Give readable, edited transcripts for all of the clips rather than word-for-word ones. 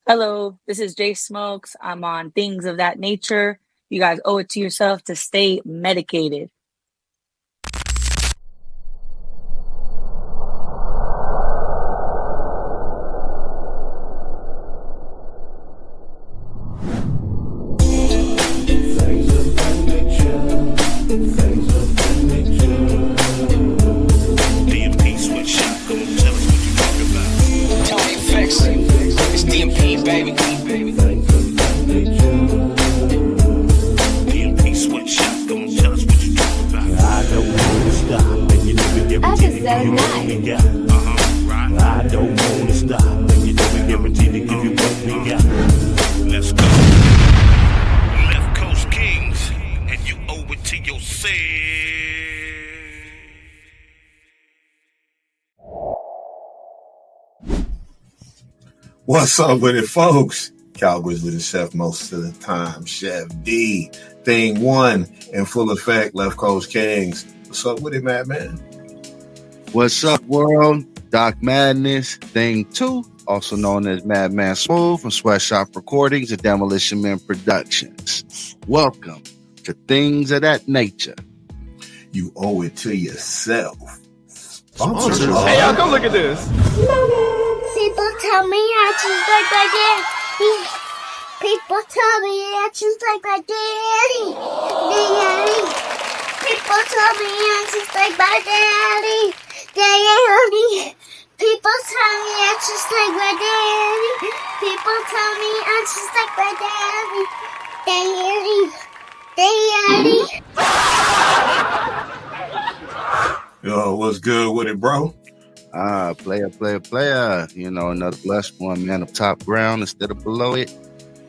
Hello, this is Jay Smokes. I'm on Thingz Of That Nature. You guys owe it to yourself to stay medicated. It's DMP, baby. DMP sweatshop, don't tell us what you talking about. I don't want to stop, and you know we guarantee to give you what we got. Right. I don't want to stop, and you know we guarantee to give you what we got. Let's go. Left Coast Kings, and you owe it to yourself. What's up with it, folks? Cowboys with the chef most of the time. Chef D, thing one in full effect, Left Coast Kings. What's up with it, Madman? What's up, world? Doc Madnezz, thing two, also known as Madman Smooth from Sweatshop Recordings and Demolition Men Productions. Welcome to Thingz Of That Nature. You owe it to yourself. Hey, y'all, come look at this. People tell me actions like my daddy. People tell me actions like my daddy. Daddy. People tell me actions like my daddy. Daddy. People tell me actions like my daddy. People tell me actions like my daddy. Daddy. Daddy. Yo, what's good with it, bro? Player. You know, another blessed one, man, up top ground instead of below it.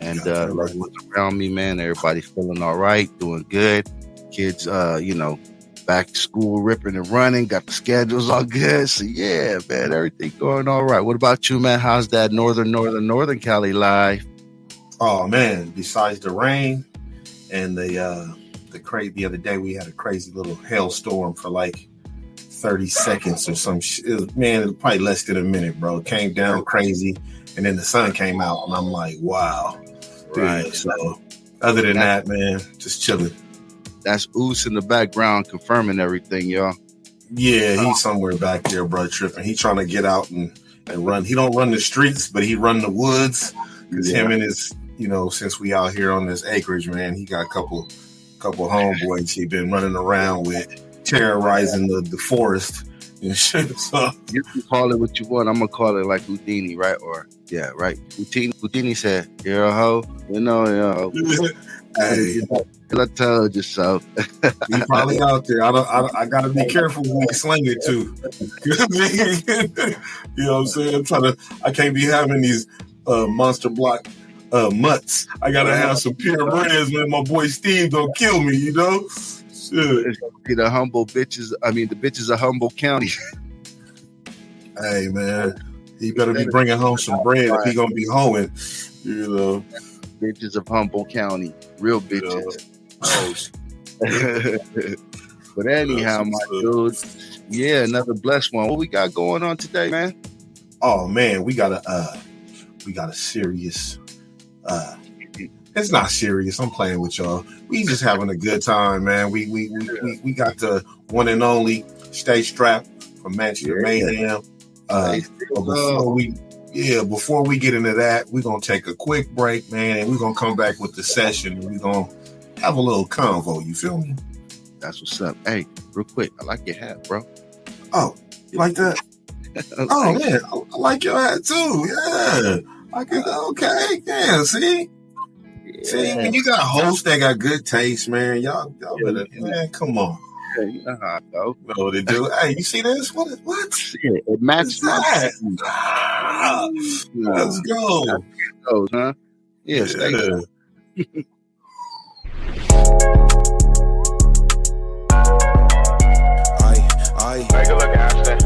And like what's around me, man, everybody's feeling all right, doing good. Kids, back to school, ripping and running, got the schedules all good. So yeah, man, everything going all right. What about you, man? How's that northern Cali life? Oh man, besides the rain and the other day we had a crazy little hailstorm for like 30 seconds or some shit. Man, it was probably less than a minute, bro. It came down crazy, and then the sun came out, and I'm like, wow. Right. Yeah, so, other than that, man, just chilling. That's Oos in the background confirming everything, y'all. Yeah, he's somewhere back there, bro, tripping. He trying to get out and run. He don't run the streets, but he run the woods. Because him and his, since we out here on this acreage, man, he got a couple homeboys he been running around with, terrorizing the forest and shit. So you can call it what you want. I'm gonna call it like Houdini, right? Or yeah, right. Houdini said, "You're a hoe." Hey, I told you so. He probably out there. I gotta be careful who we sling it to. You know what I'm saying? I can't be having these monster block mutts. I gotta have some purebreds, man. My boy Steve don't kill me, The humble bitches. I mean, the bitches of Humboldt County. Hey, man, he better be bringing home some bread if he gonna be hoeing. Bitches of Humboldt County, real bitches. But anyhow, my dude, yeah, another blessed one. What we got going on today, man? Oh man, we got a serious. It's not serious. I'm playing with y'all. We just having a good time, man. We got the one and only Stay Strapped from Manchester Mayhem. Before we get into that, we're gonna take a quick break, man, and we're gonna come back with the session and we're gonna have a little convo. You feel me? That's what's up. Hey, real quick, I like your hat, bro. Oh, you like that? Oh man, I like your hat too. Yeah. Okay. Yeah, see? See, when you got hosts that got good taste, man, y'all better, man, come on. Yeah, you know how I go. You know what they do? Hey, you see this? What? Yeah, it matches that. Let's go. That's it goes, huh? Yeah. Stay good. Take a look, Ashton.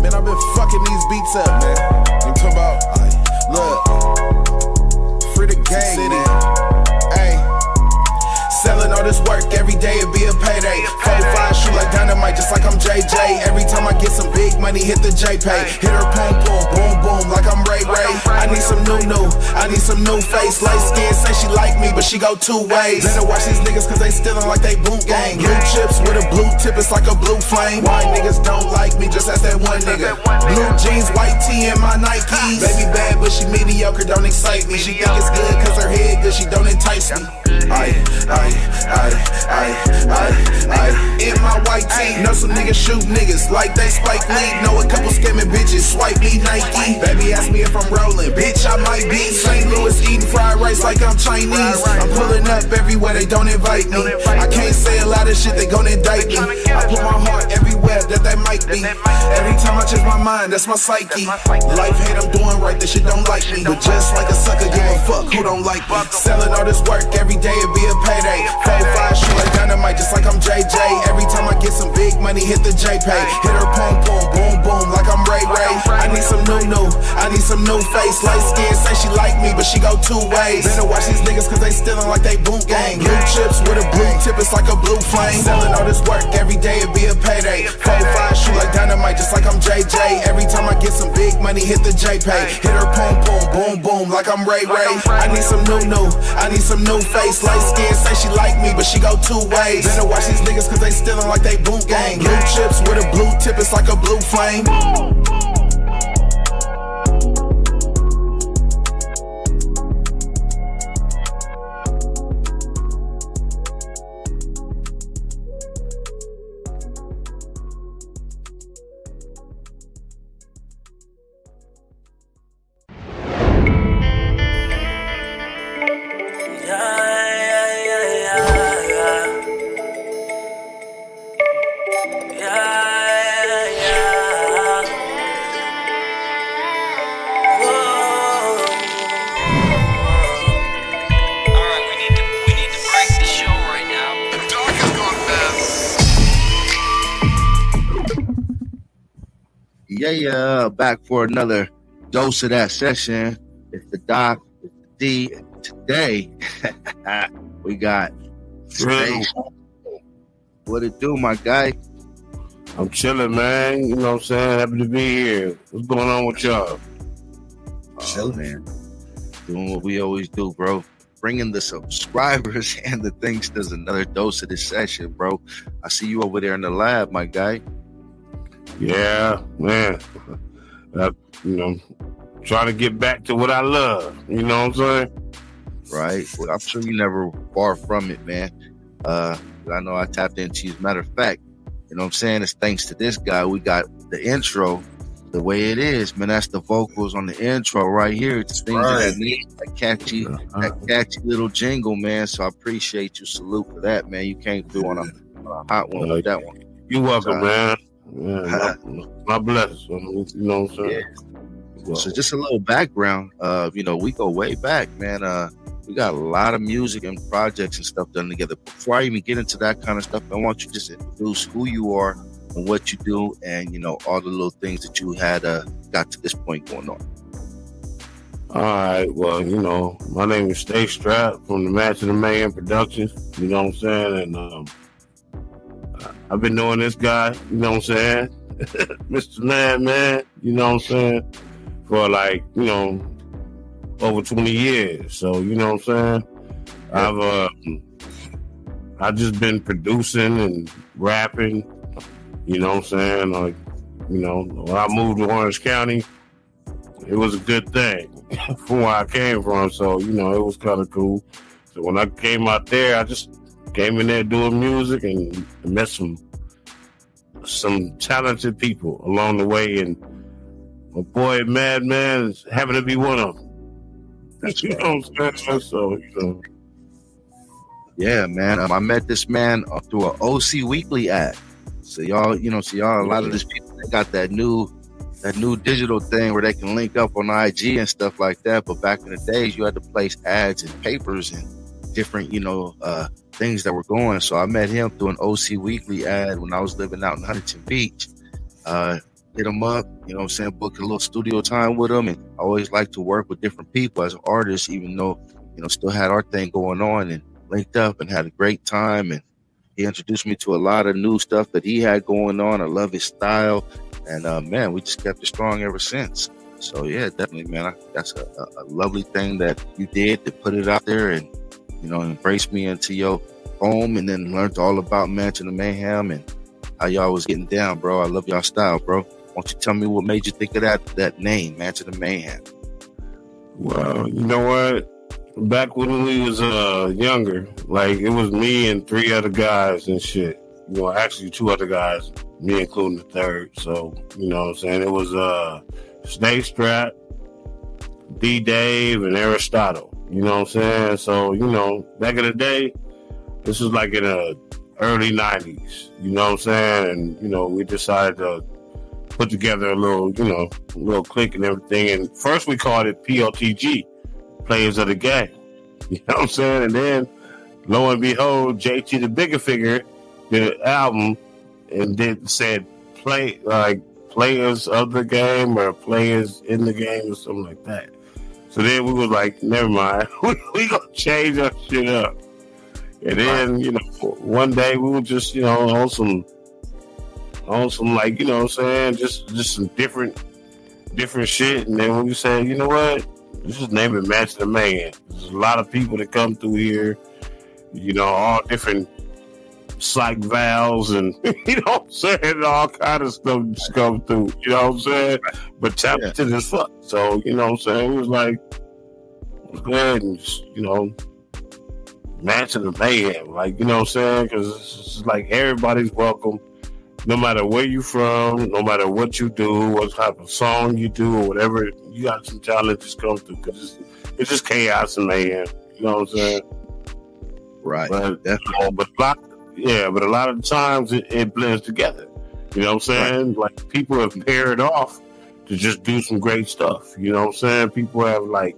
Man, I've been fucking these beats up, man. You talking about, look, free the game, city. Ay, Selling all this work, every day it be a payday. 4-5 shoot like dynamite, just like I'm JJ. Every time I get some big money, hit the JPay. Hit her boom boom, boom boom, like I'm Ray Ray. I need some new, I need some new face. Light skin, say she like me, but she go 2 ways. Better watch these niggas cause they stealing like they boot gang. Blue chips with a blue tip, it's like a blue flame. Why niggas don't like me, just ask that one nigga. Blue jeans, white tee, and my Nikes. Baby bad, but she mediocre, don't excite me. She think it's good cause her head good, she don't entice me. In my white tee, know some niggas shoot niggas like they Spike Lee. Know a couple scamming bitches, swipe me Nike. Baby ask me if I'm rolling, bitch I might be. St. Louis eating fried rice like I'm Chinese. I'm pulling up everywhere, they don't invite me. I can't say a lot of shit, they gon' indict me. I put my heart everywhere that they might be. Every time I change my mind, that's my psyche. Life hate, I'm doing right, this shit don't like me. But just like a sucker, give a fuck who don't like me. Selling all this work, every day it be a payday. 4-5 shoot like dynamite, just like I'm JJ. Every time I get some big money, hit the JPay. Hit her boom boom, boom boom, like I'm Ray Ray. I need some new, I need some new face. Light skin, say she like me, but she go 2 ways. Better watch these niggas cause they stealing like they boot gang. Blue chips with a blue tip, it's like a blue flame. Selling all this work, every day it be a payday. 4-5 shoot like dynamite, just like I'm JJ. Every time I get some big money, hit the JPay. Hit her boom boom, boom boom, like I'm Ray Ray. I need some new, I need some new face. Light skin, say she like me, but she go 2 ways. Better watch these niggas cause they stealing like they boot gang. Blue chips with a blue tip, it's like a blue flame. Yeah, back for another dose of that session. It's the Doc, it's the D. Today, we got Strizzle. What it do, my guy? I'm chilling, man. You know what I'm saying? Happy to be here. What's going on with y'all? Chilling, man. Doing what we always do, bro. Bringing the subscribers and the things. There's another dose of this session, bro. I see you over there in the lab, my guy. Yeah, man. Trying to get back to what I love. You know what I'm saying? Right. Well, I'm sure you never far from it, man. I know I tapped into you. As a matter of fact, you know what I'm saying? It's thanks to this guy. We got the intro the way it is, man. That's the vocals on the intro right here. It's things that catchy little jingle, man. So I appreciate you. Salute for that, man. You came through on a hot one with that one. You're welcome, man. Yeah, my blessings. You know what I'm saying? Yeah. So just a little background. We go way back, man. We got a lot of music and projects and stuff done together. Before I even get into that kind of stuff, I want you to just introduce who you are and what you do, and all the little things that you had got to this point going on. All right. Well, my name is Stay Strapped from the Mayhem Productions. You know what I'm saying? And I've been knowing this guy, you know what I'm saying? Mr. Madman, you know what I'm saying? For over 20 years. So, you know what I'm saying? I've just been producing and rapping, you know what I'm saying? When I moved to Orange County, it was a good thing from where I came from. So, it was kind of cool. So when I came out there, I just came in there doing music and met some talented people along the way, and my boy Madman is having to be one of them. You know what I'm saying? So, Yeah, man. I met this man through an OC Weekly ad. So y'all, a lot of these people, they got that new digital thing where they can link up on IG and stuff like that. But back in the days, you had to place ads in papers and different, things that were going. So I met him through an OC Weekly ad when I was living out in Huntington Beach. Hit him up, booked a little studio time with him. And I always like to work with different people as an artist, even though, still had our thing going on. And linked up and had a great time, and he introduced me to a lot of new stuff that he had going on. I love his style, and man, we just kept it strong ever since. So yeah, definitely, man, that's a lovely thing that you did to put it out there and, you know, embrace me into your home, and then learned all about Mansion of Mayhem and how y'all was getting down, bro. I love y'all style, bro. Why don't you tell me what made you think of that name, Mansion of Mayhem? Well, you know what? Back when we was younger, like it was me and 3 other guys and shit. You know, actually 2 other guys, me including the third. So, you know what I'm saying? It was Snake Strap, D Dave, and Aristotle. You know what I'm saying? So, you know, back in the day, this was like in the early 90s. You know what I'm saying? And, you know, we decided to put together a little, you know, little clique and everything. And first we called it PLTG, Players of the Game. You know what I'm saying? And then, lo and behold, JT the Bigger Figure did an album and said Players of the Game or Players in the Game or something like that. So then we was like, never mind. we gonna change our shit up. And then, you know, one day we were just, you know, on some like, you know what I'm saying, just some different shit. And then we said, you know what, let's just name it Mansion of Mayhem. There's a lot of people that come through here, you know, all different psych valves and, you know what I'm saying, all kind of stuff just come through, you know what I'm saying? But talented as fuck. So, you know what I'm saying, it was like, let's go ahead and just, you know, Mansion of Mayhem, like, you know what I'm saying? Because it's just like everybody's welcome, no matter where you from, no matter what you do, what type of song you do, or whatever. You got some talent just come through, because it's just chaos and mayhem. You know what I'm saying? Right. But a lot of the times it blends together. You know what I'm saying? Right. Like, people have paired off to just do some great stuff. You know what I'm saying? People have, like,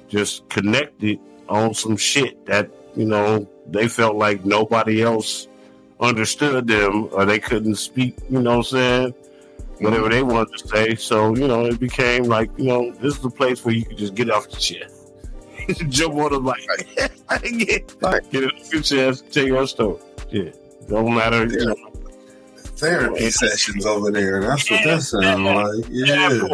just connected on some shit that, you know, they felt like nobody else understood them, or they couldn't speak, you know what I'm saying, whatever they wanted to say. So, you know, it became like, you know, this is the place where you could just get off the chest. Jump on the mic. Get it off your chest, tell your story. Yeah. Don't matter, you know. Therapy sessions over there. That's what that sounds like. Yeah.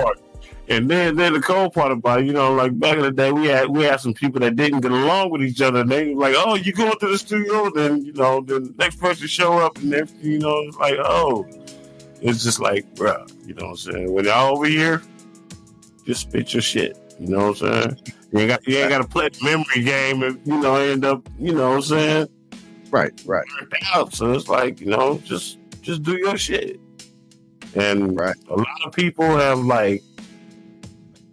And then the cold part about it, you know, like back in the day, we had some people that didn't get along with each other. And they were like, oh, you going to the studio? Then, you know, the next person show up and everything, you know, it's like, oh, it's just like, bro, you know what I'm saying? When y'all over here, just spit your shit. You know what I'm saying? You ain't got to play the memory game and, you know, end up, you know what I'm saying? Right. Out. So it's like, you know, just do your shit. And a lot of people have, like,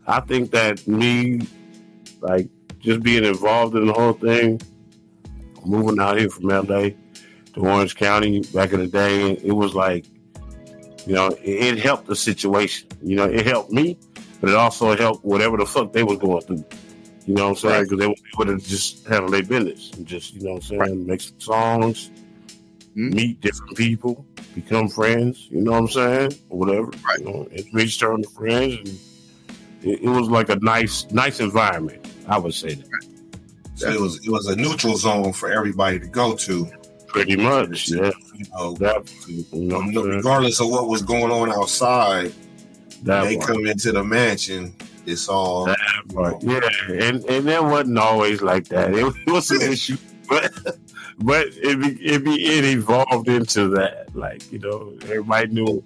I think that me, like, just being involved in the whole thing, moving out here from LA to Orange County back in the day, it was like, you know, it helped the situation. You know, it helped me, but it also helped whatever the fuck they was going through. You know what I'm saying? Because they were able to just handle their business and just, you know what I'm saying, make some songs, meet different people, become friends, you know what I'm saying? Or whatever. You know, it reached turn to friends, and it was like a nice environment, I would say that. So it was a neutral zone for everybody to go to. Pretty much, yeah. You know, regardless of what was going on outside, they come into the mansion, it's all yeah. And that wasn't always like that. It was an issue, but it evolved into that. Like, you know, everybody knew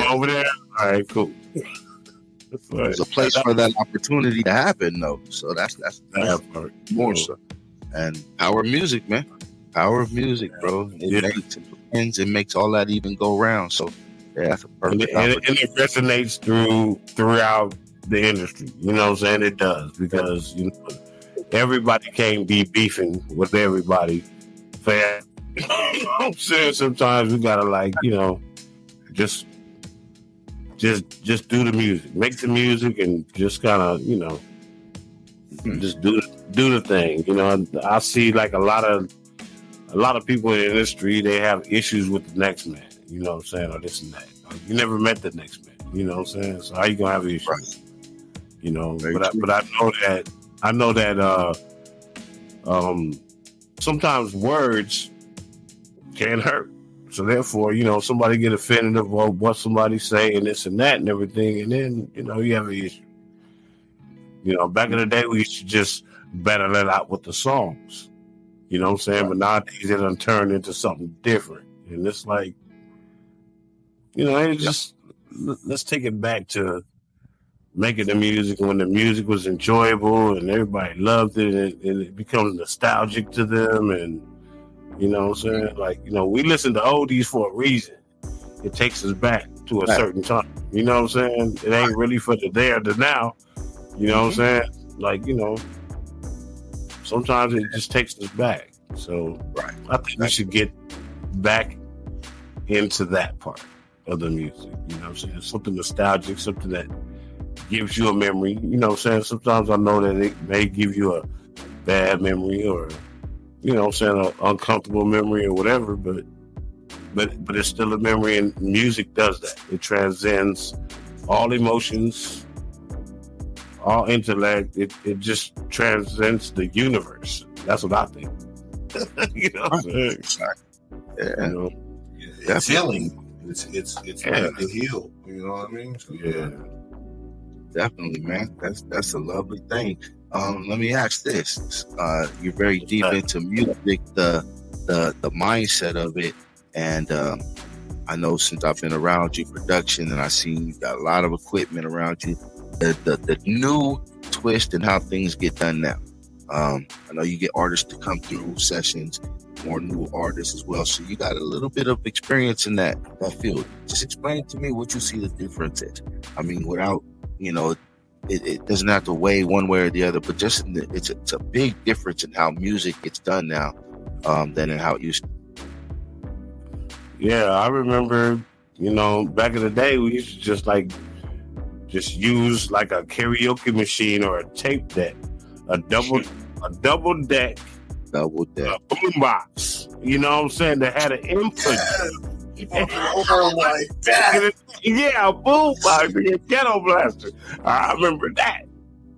over there. All right, cool. There's a place for that opportunity to happen, though. So that's more so. And power of music, man. Power of music, bro. It makes all that even go round. So yeah, that's a perfect opportunity. And it resonates throughout the industry. You know what I'm saying? It does, because, you know, everybody can't be beefing with everybody. Fair. You know what I'm saying? Sometimes we gotta, like, you know, just do the music, make the music, and just kind of, you know, just do the thing. You know, I see, like, a lot of people in the industry, they have issues with the next man. You know what I'm saying, or this and that. Like, you never met the next man. You know what I'm saying? So how you gonna have issues? Right. You know, but I know that sometimes words can hurt. So therefore, somebody get offended of what somebody say and this and that and everything, and then you have an issue. Back in the day, we used to just battle it out with the songs. You know what I'm saying? But nowadays, it done turned into something different, and it's like, it just let's take it back to making the music when the music was enjoyable and everybody loved it, and it becomes nostalgic to them, and you know what I'm saying? Like, we listen to oldies for a reason. It takes us back to a certain time. You know what I'm saying? It ain't really for the there, the now. You know what I'm saying? Like, sometimes it just takes us back. So I think we should get back into that part of the music. You know what I'm saying? Something nostalgic, something that gives you a memory. You know what I'm saying? Sometimes I know that it may give you a bad memory or, you know what I'm saying, an uncomfortable memory or whatever, but it's still a memory, and music does that. It transcends all emotions, all intellect. It just transcends the universe. That's what I think. You know what I'm saying? Yeah. It's healing. It's meant to heal. You know what I mean? So, yeah. Definitely, man. That's a lovely thing. Let me ask this. You're very deep into music, the mindset of it, and I know since I've been around you, production, and I seen you got a lot of equipment around you, the new twist and how things get done now. I know you get artists to come through sessions, more new artists as well, so you got a little bit of experience in that field. Just explain to me what you see the difference is. I mean, without, it doesn't have to weigh one way or the other, but just it's a big difference in how music gets done now than in how it used to. Yeah, I remember, back in the day, we used to just use like a karaoke machine or a tape deck, a double deck boombox. You know what I'm saying? That had an input. Oh my God. Yeah, a boombox, a ghetto blaster. I remember that.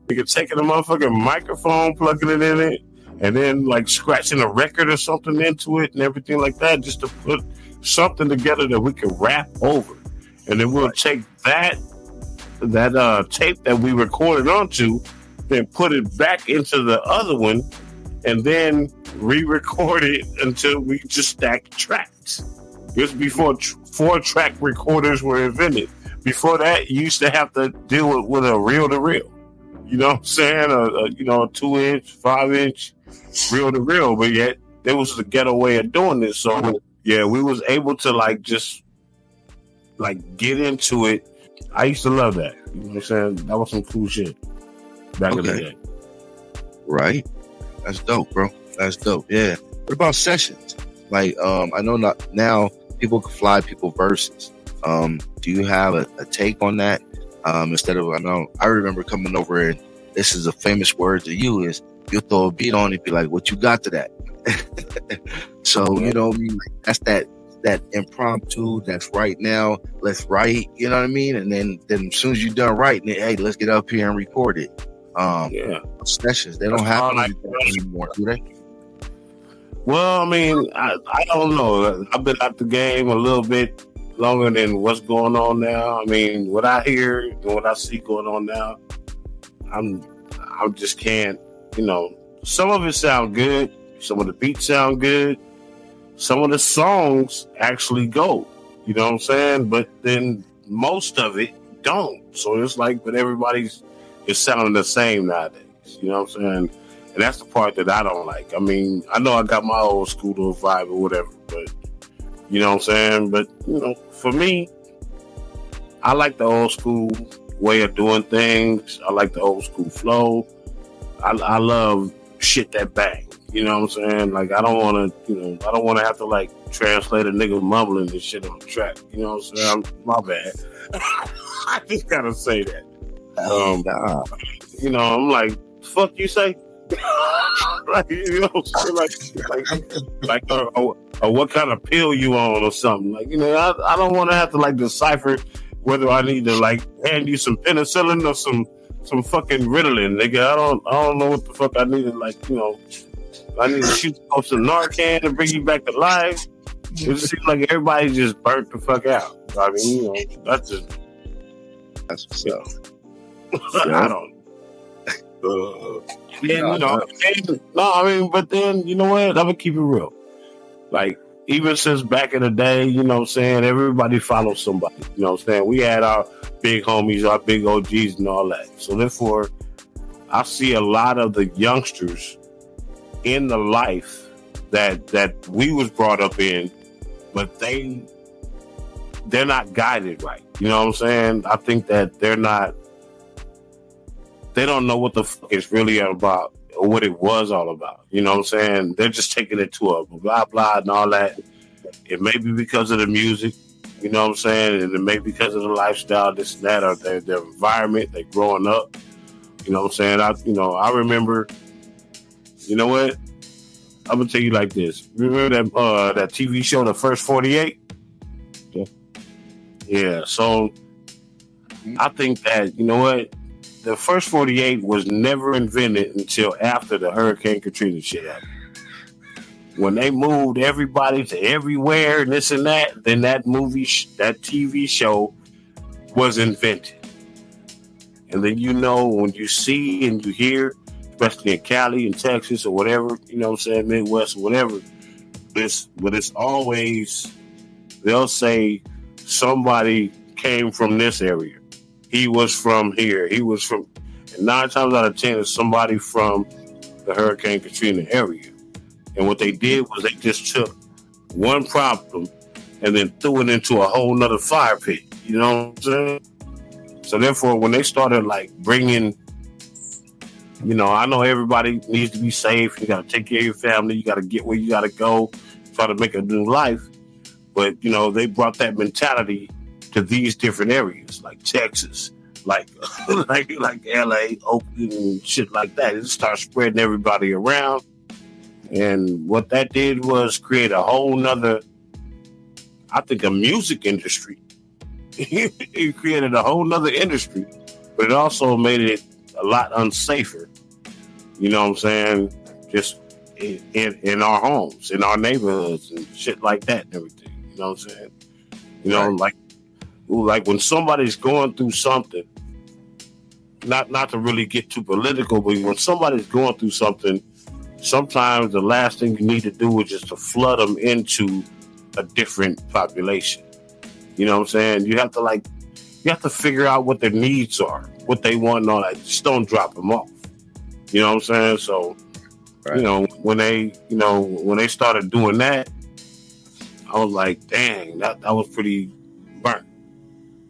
You could take a motherfucking microphone, plugging it in it, and then like scratching a record or something into it and everything like that, just to put something together that we can rap over. And then we'll take that tape that we recorded onto, then put it back into the other one, and then re-record it until we just stacked tracks. It was before 4-track recorders were invented. Before that, you used to have to deal with a reel-to-reel. You know what I'm saying? A 2-inch, 5-inch reel-to-reel. But yet, there was the ghetto way of doing this. So, yeah, we was able to, just get into it. I used to love that. You know what I'm saying? That was some cool shit back in the day. Right. That's dope, bro. That's dope. Yeah. What about sessions? I know not now people can fly people verses. Do you have a take on that? Instead of, I remember coming over, and this is a famous word to you, is you'll throw a beat on it, be like, what you got to that? So, you know what I mean? That's that impromptu, that's right now, let's write, you know what I mean? And then as soon as you're done writing it, hey, let's get up here and record it. Sessions, they don't have anymore, do they? Well, I mean, I don't know. I've been out the game a little bit longer than what's going on now. I mean, what I hear and what I see going on now, I just can't, some of it sound good. Some of the beats sound good. Some of the songs actually go, you know what I'm saying? But then most of it don't. So it's like, but everybody's is sounding the same nowadays, you know what I'm saying? And that's the part that I don't like. I mean, I know I got my old school little vibe or whatever, but you know what I'm saying? But, for me, I like the old school way of doing things. I like the old school flow. I love shit that bang. You know what I'm saying? Like, I don't want to have to translate a nigga mumbling and shit on the track. You know what I'm saying? My bad. I just gotta say that. I'm like, fuck you say? Or what kind of pill you on or something. I don't want to have to decipher whether I need to hand you some penicillin or some fucking Ritalin, nigga. I don't know what the fuck I need to I need to shoot some Narcan to bring you back to life. It just seems like everybody just burnt the fuck out. I mean, you know, that's what's up. I don't. But then, you know what? I'm gonna keep it real. Like, even since back in the day, you know what I'm saying, everybody follows somebody. You know what I'm saying? We had our big homies, our big OGs and all that. So therefore, I see a lot of the youngsters in the life that we was brought up in, but they're not guided right. You know what I'm saying? I think that they don't know what the fuck it's really about or what it was all about. You know what I'm saying? They're just taking it to a blah, blah, and all that. It may be because of the music, you know what I'm saying? And it may be because of the lifestyle, this and that, or their environment, they growing up. You know what I'm saying? I remember, you know what? I'm going to tell you like this. Remember that TV show, The First 48? Yeah, so I think that, you know what? The First 48 was never invented until after the Hurricane Katrina shit happened. When they moved everybody to everywhere and this and that, then that TV show was invented. And then, you know, when you see and you hear, especially in Cali and Texas or whatever, you know what I'm saying, Midwest or whatever, but it's always, they'll say somebody came from this area. He was from here. He was from, and 9 times out of 10 it's somebody from the Hurricane Katrina area. And what they did was they just took one problem and then threw it into a whole nother fire pit. You know what I'm saying? So therefore, when they started like bringing, you know, I know everybody needs to be safe. You got to take care of your family. You got to get where you got to go, try to make a new life. But, you know, they brought that mentality to these different areas, like Texas, like LA, Oakland, and shit like that. It started spreading everybody around. And what that did was create a whole nother, I think, a music industry. It created a whole nother industry, but it also made it a lot unsafer. You know what I'm saying? Just in our homes, in our neighborhoods and shit like that and everything. You know what I'm saying? You know, like when somebody's going through something, not to really get too political, but when somebody's going through something, sometimes the last thing you need to do is just to flood them into a different population. You know what I'm saying? You have to figure out what their needs are, what they want and all that. Just don't drop them off. You know what I'm saying? So, right. You know, when they started doing that, I was like, dang, that was pretty burnt.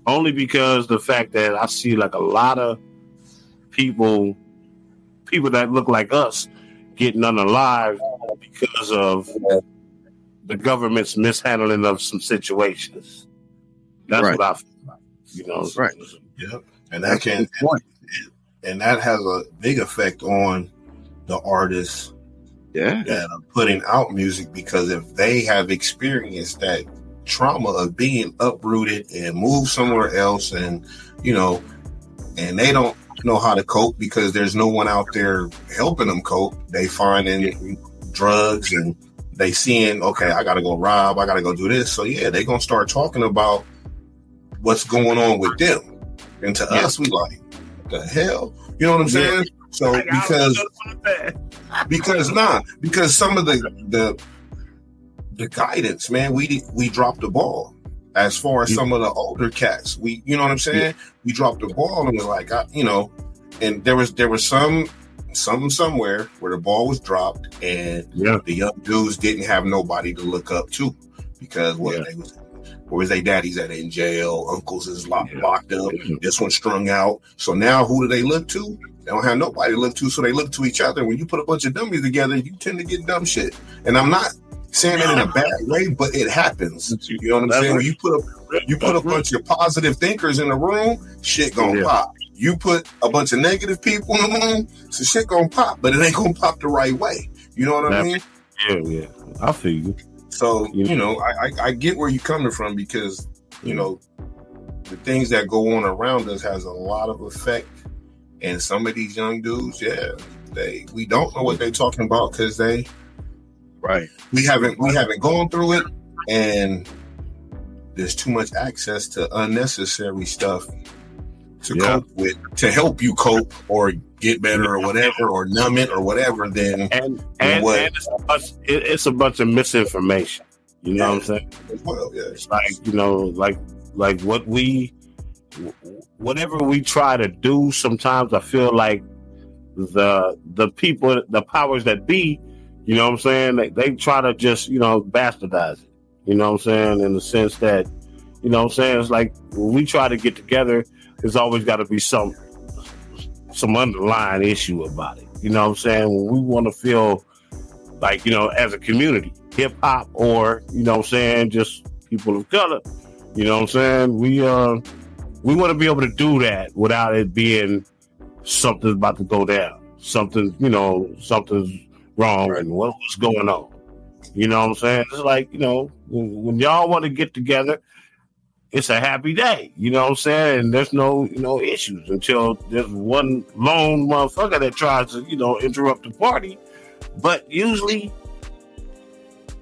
Only because the fact that I see like a lot of people that look like us getting unalive because of the government's mishandling of some situations. That's right. What I feel like, you know. Right. Yep. And that has a big effect on the artists that are putting out music, because if they have experienced that trauma of being uprooted and moved somewhere else, and you know, and they don't know how to cope because there's no one out there helping them cope, they find in drugs, and they seeing, okay, I gotta go rob, I gotta go do this. So yeah, they gonna start talking about what's going on with them. And to us, we like, what the hell? You know what I'm saying? So because some of the guidance, man, we dropped the ball as far as some of the older cats. We, you know what I'm saying? We dropped the ball and was like, you know, and there was somewhere where the ball was dropped, and the young dudes didn't have nobody to look up to, because where was their daddies at in jail, uncles is locked up, this one strung out. So now who do they look to? They don't have nobody to look to, so they look to each other. When you put a bunch of dummies together, you tend to get dumb shit. And I'm not saying it in a bad way, but it happens. You know what I'm saying? When you put a bunch of positive thinkers in the room, shit gonna pop. You put a bunch of negative people in the room, so shit gonna pop, but it ain't gonna pop the right way. You know what I mean? Yeah. I feel you. So, you know, I get where you're coming from, because, you know, the things that go on around us has a lot of effect. And some of these young dudes, we don't know what they're talking about because Right. we haven't gone through it, and there's too much access to unnecessary stuff to cope with, to help you cope or get better or whatever, or numb it or whatever. Then and it's a bunch of misinformation. You know what I'm saying? Well, yeah. It's like, you know, like whatever we try to do, sometimes I feel like the people, the powers that be, you know what I'm saying, they try to just, you know, bastardize it. You know what I'm saying? In the sense that, you know what I'm saying, it's like when we try to get together, there's always got to be some underlying issue about it. You know what I'm saying? When we want to feel like, you know, as a community, hip hop, or, you know what I'm saying, just people of color, you know what I'm saying? We want to be able to do that without it being something's about to go down. Something, you know, something's wrong, and what's going on. You know what I'm saying? It's like, you know, when y'all want to get together, it's a happy day. You know what I'm saying? And there's no, you know, issues until there's one lone motherfucker that tries to, you know, interrupt the party. But usually,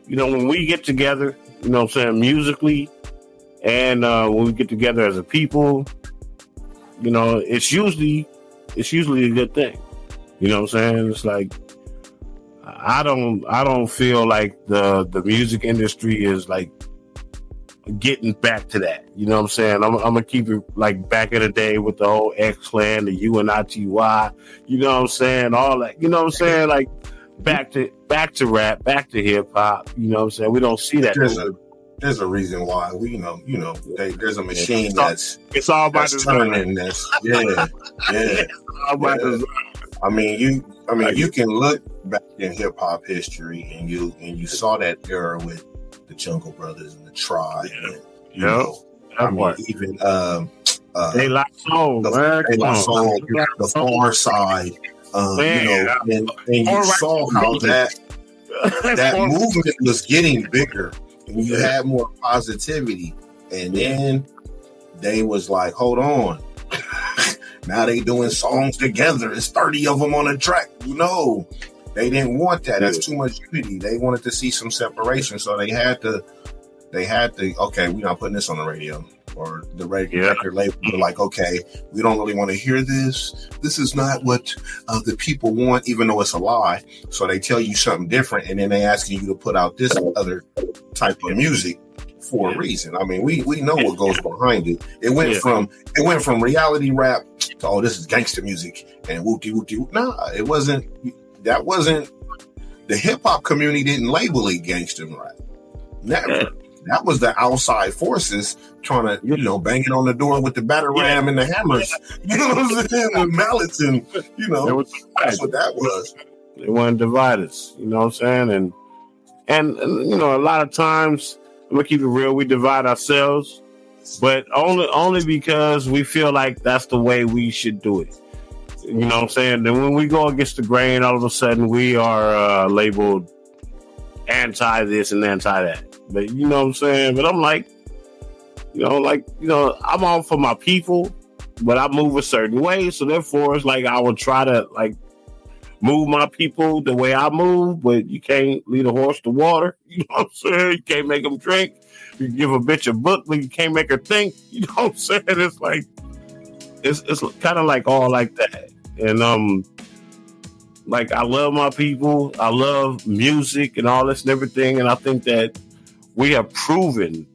you know, when we get together, you know what I'm saying, musically, and when we get together as a people, you know, it's usually a good thing. You know what I'm saying? It's like, I don't feel like the music industry is like getting back to that. You know what I'm saying? I'm gonna keep it like back in the day with the whole X-Clan, the UNITY, you know what I'm saying? All that, you know what I'm saying? Like back to rap, back to hip hop. You know what I'm saying? We don't see that. There's a reason why we, there's a machine it's all about turning this. Yeah. I mean, you can look back in hip hop history, and you saw that era with the Jungle Brothers and the Tribe. And, you know, I mean, even they like soul, the Far Side. You know, and you saw how that movement was getting bigger, and you had more positivity. And then they was like, hold on. Now they doing songs together. It's 30 of them on a track. No, they didn't want that. That's too much unity. They wanted to see some separation. So they had to, okay, we're not putting this on the radio. Or the record label were like, okay, we don't really want to hear this. This is not what the people want, even though it's a lie. So they tell you something different, and then they asking you to put out this other type of music for a reason. I mean, we know what goes behind it. It went from reality rap to, this is gangster music and whoop-de-whoop-de-whoop. Nah, it wasn't. That wasn't. The hip hop community didn't label it gangster rap. Never. That was the outside forces trying to, banging on the door with the batter ram and the hammers. You know what I'm saying? The mallets and, that's what that was. They want to divide us, you know what I'm saying? And a lot of times, I'm going to keep it real, we divide ourselves, but only because we feel like that's the way we should do it. You know what I'm saying? Then when we go against the grain, all of a sudden we are labeled anti this and anti that. But you know what I'm saying? But I'm like, I'm all for my people, but I move a certain way. So therefore, it's like I would try to move my people the way I move, but you can't lead a horse to water. You know what I'm saying? You can't make them drink. You can give a bitch a book, but you can't make her think. You know what I'm saying? It's like, it's kind of like all like that. And I love my people. I love music and all this and everything. And I think that we have proven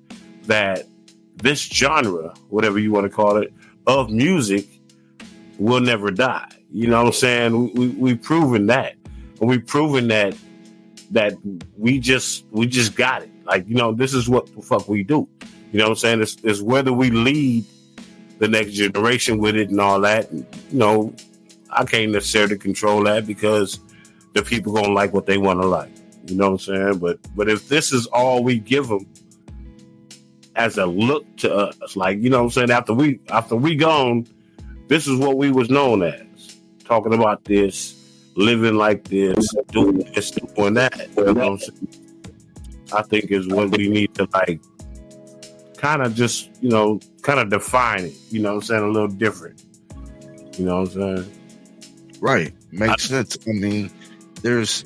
that this genre, whatever you want to call it, of music will never die. You know what I'm saying? We've proven that. And we've proven that we just got it. This is what the fuck we do. You know what I'm saying? It's whether we lead the next generation with it and all that. I can't necessarily control that because the people gonna like what they want to like. You know what I'm saying? But if this is all we give them as a look to us, you know what I'm saying? After we gone, this is what we was known as. Talking about this, living like this, doing this, doing that. You know what I'm saying? I think is what we need to kind of just, kind of define it. You know what I'm saying? A little different. You know what I'm saying? Right. Makes sense. I mean, there's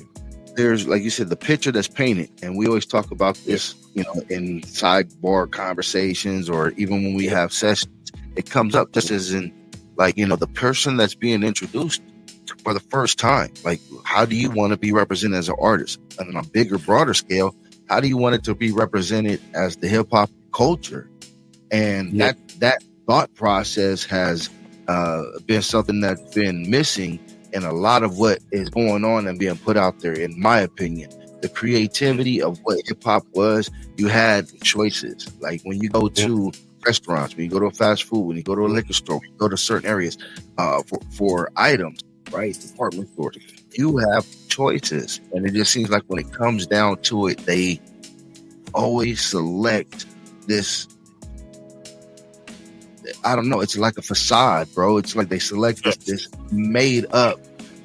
like you said, the picture that's painted, and we always talk about this, in sidebar conversations or even when we have sessions, it comes up just as in like, the person that's being introduced for the first time. Like, how do you want to be represented as an artist? And on a bigger, broader scale, how do you want it to be represented as the hip hop culture? And that thought process has been something that's been missing in a lot of what is going on and being put out there, in my opinion. The creativity of what hip-hop was, you had choices. Like when you go to restaurants, when you go to a fast food, when you go to a liquor store, when you go to certain areas for items, right? Department stores, you have choices. And it just seems like when it comes down to it, they always select this, I don't know, it's like a facade, bro. It's like they select this made up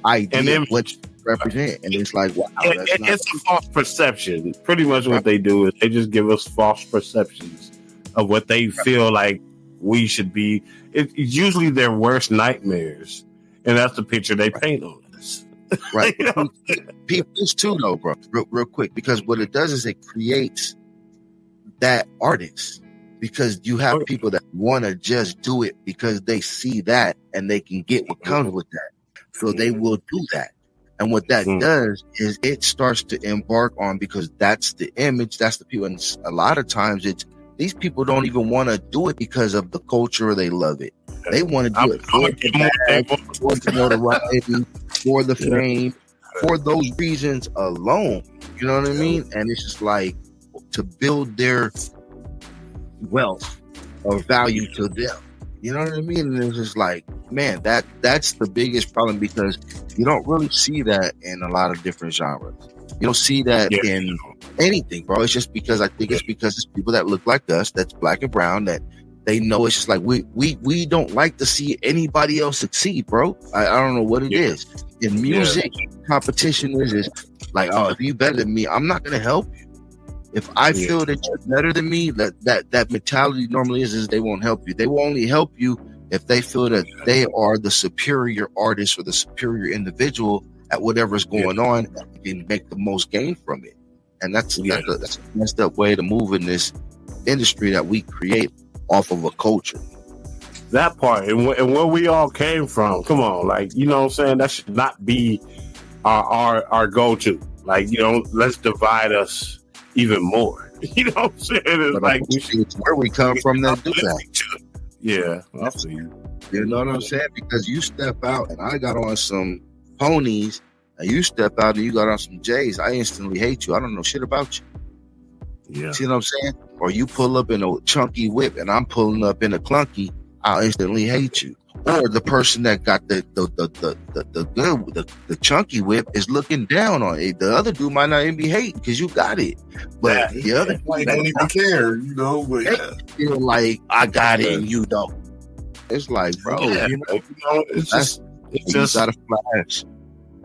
idea, and then, what you represent. And it's like, wow, it's a false perception. Pretty much what they do is they just give us false perceptions of what they feel like we should be. It's usually their worst nightmares. And that's the picture they paint on us. Right. It's too, though, bro, real quick, because what it does is it creates that artist. Because you have people that want to just do it because they see that and they can get what comes with that. So they will do that. And what that does is it starts to embark on, because that's the image, that's the people. And a lot of times these people don't even want to do it because of the culture or they love it. They want to do it for the bag, for the notoriety, for the fame, for those reasons alone. You know what I mean? And it's just like to build their wealth or value to them. You know what I mean? And it's just like, man, that's the biggest problem, because you don't really see that in a lot of different genres. You don't see that in anything, bro. It's just because I think it's because it's people that look like us, that's black and brown, that they know it's just like we don't like to see anybody else succeed, bro. I don't know what it is. In music, competition is like, oh, if you better than me, I'm not gonna help you. If I feel that you're better than me, that mentality normally is they won't help you. They will only help you if they feel that they are the superior artist or the superior individual at whatever's going on and can make the most gain from it. And that's a messed up way to move in this industry that we create off of a culture. That part, and where we all came from, come on, like, you know what I'm saying? That should not be our go-to. Like, let's divide us even more. You know what I'm saying? It's like where we come from that do that. Yeah, I see you. You know what I'm saying? Because you step out and I got on some ponies, and you step out and you got on some J's, I instantly hate you. I don't know shit about you. Yeah. See what I'm saying? Or you pull up in a chunky whip and I'm pulling up in a clunky, I'll instantly hate you. Or the person that got the chunky whip is looking down on it. The other dude might not even be hating because you got it, but the other dude don't even care, But feel like I got it and you don't. It's like, bro, it's just got a flash.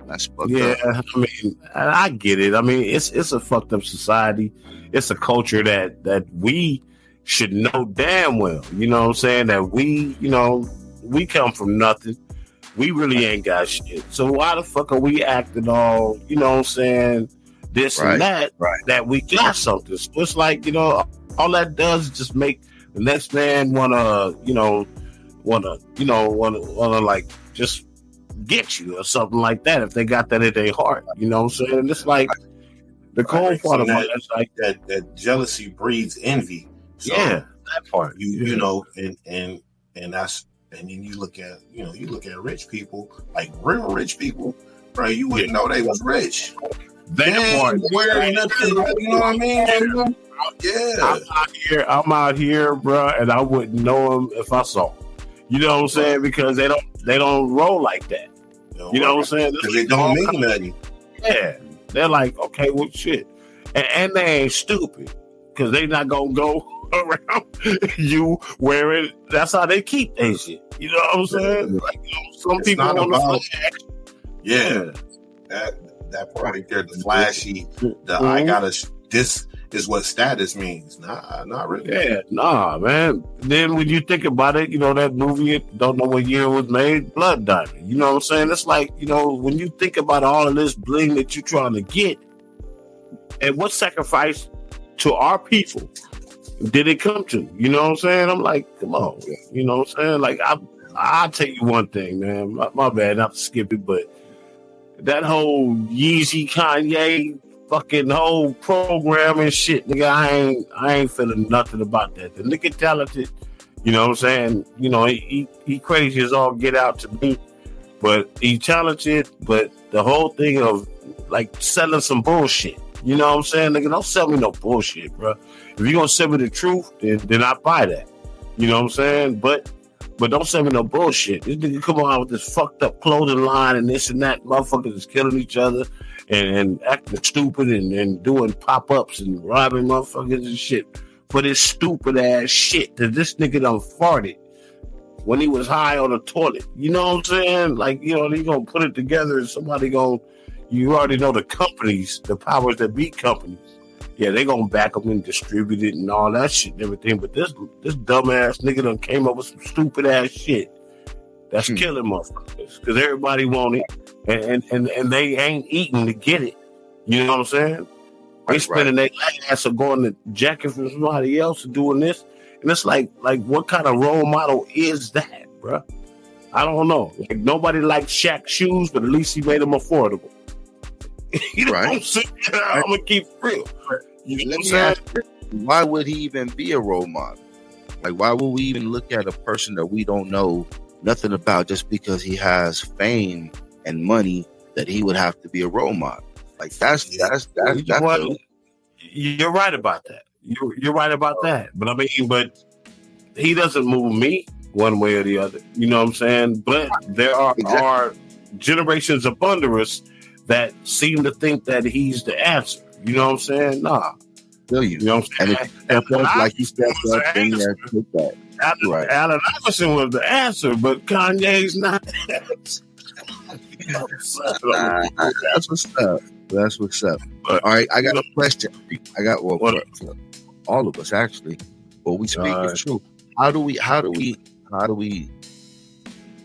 That's fucked up. I mean, I get it. I mean, it's a fucked up society. It's a culture that we should know damn well. You know what I'm saying? That we come from nothing. We really ain't got shit. So why the fuck are we acting all, what I'm saying, this and that, that we got something? So it's like, all that does is just make the next man wanna like just get you or something like that if they got that in their heart. You know what I'm saying? And it's like the cold part of it is like that jealousy breeds envy. So that part. And that's. And then you look at rich people, like real rich people, bro. You wouldn't know they was rich. They wearing nothing, you know what I mean? Yeah. I'm out here, bro, and I wouldn't know them if I saw them. You know what I'm saying? Because they don't roll like that. You know what I'm saying? Because they don't mean nothing. Yeah, they're like, okay, well, shit, and they ain't stupid because they not gonna go around you wearing. That's how they keep their shit. You know what I'm saying? Like, some it's people on the flash. Yeah, that part right there, the flashy. I gotta this is what status means. Nah, not really. Yeah, nah, man. Then when you think about it, that movie, don't know what year it was made, Blood Diamond. You know what I'm saying? It's like, when you think about all of this bling that you're trying to get, and what sacrifice to our people did it come to? You know what I'm saying? I'm like, come on. You know what I'm saying? Like, I'll tell you one thing, man. My bad, not to skip it, but that whole Yeezy, Kanye, fucking whole program and shit, nigga, I ain't feeling nothing about that. The nigga talented, you know what I'm saying? He crazy as all get out to me, but he talented, but the whole thing of, like, selling some bullshit. You know what I'm saying? Nigga, don't sell me no bullshit, bro. If you're going to sell me the truth, then I buy that. You know what I'm saying? But don't sell me no bullshit. This nigga come on with this fucked up clothing line and this and that. Motherfuckers is killing each other and acting stupid and doing pop-ups and robbing motherfuckers and shit for this stupid ass shit that this nigga done farted when he was high on the toilet. You know what I'm saying? Like, he gonna put it together and somebody you already know the companies, the powers that be companies. Yeah, they gonna back them and distribute it and all that shit and everything. But this dumbass nigga done came up with some stupid ass shit that's killing motherfuckers because everybody want it and they ain't eating to get it. You know what I'm saying? They spending their ass of going to jacking from somebody else and doing this, and it's like what kind of role model is that, bro? I don't know. Like, nobody likes Shaq's shoes, but at least he made them affordable. You know what I'm saying? I'm gonna keep it real. You know what I'm saying? Why would he even be a role model? Like, why would we even look at a person that we don't know nothing about just because he has fame and money that he would have to be a role model? Like, that's you're right about that. You're right about that. But I mean, but he doesn't move me one way or the other. You know what I'm saying? But there are generations up under us that seem to think that he's the answer. You know what I'm saying? Nah. Feel you. You know what I'm saying? And like you stepped up, then you have to take that. Allen Iverson was the answer, but Kanye's not the answer. That's what's up. All right, I got a question. I got one for all of us, actually. But we speak the truth. How do we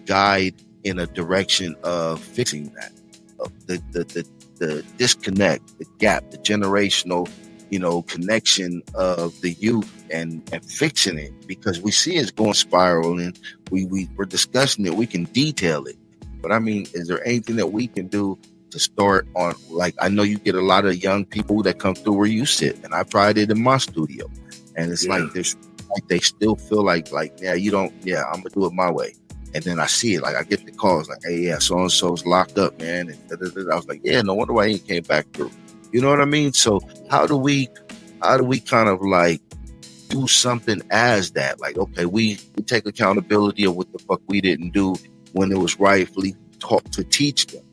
guide in a direction of fixing that? The disconnect, the gap, the generational, connection of the youth and fixing it, because we see it's going spiraling. We're discussing it. We can detail it, but I mean, is there anything that we can do to start on? Like, I know you get a lot of young people that come through where you sit, and I tried it in my studio, and it's like they still feel like I'm gonna do it my way. And then I see it, like I get the calls, like, hey, yeah, so and so's locked up, man. And I was like, yeah, no wonder why he came back through. You know what I mean? So how do we kind of like do something as that? Like, okay, we take accountability of what the fuck we didn't do when it was rightfully taught to teach them.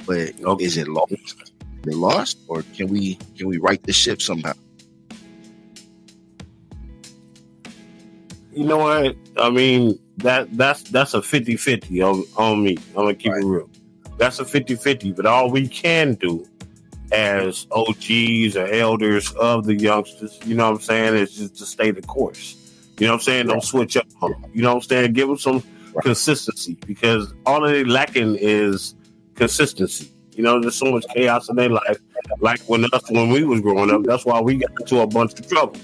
But is it lost? Is it lost, or can we right the ship somehow? You know what? I mean, that's a 50-50 on me. I'm gonna keep it real. That's a 50-50, but all we can do as OGs or elders of the youngsters, you know what I'm saying, is just to stay the course. You know what I'm saying? Don't switch up on them. You know what I'm saying? Give them some consistency, because all they're lacking is consistency. There's so much chaos in their life. Like when we was growing up, that's why we got into a bunch of trouble.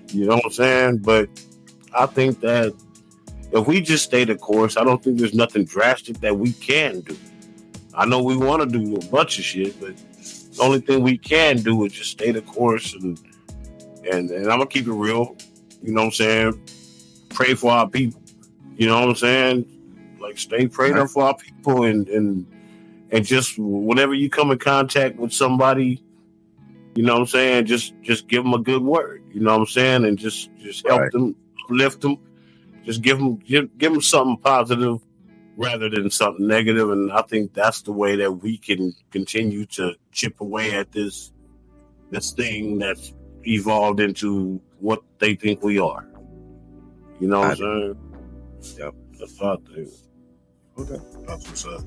You know what I'm saying? But I think that if we just stay the course, I don't think there's nothing drastic that we can do. I know we want to do a bunch of shit, but the only thing we can do is just stay the course, and I'm gonna keep it real. You know what I'm saying? Pray for our people. You know what I'm saying? Like, stay prayed up for our people, and just whenever you come in contact with somebody, you know what I'm saying, just give them a good word. You know what I'm saying, and just help them, lift them. Just give them something positive rather than something negative, and I think that's the way that we can continue to chip away at this thing that's evolved into what they think we are. You know what I'm saying? Yep, that's what I think. Okay, that's what's up.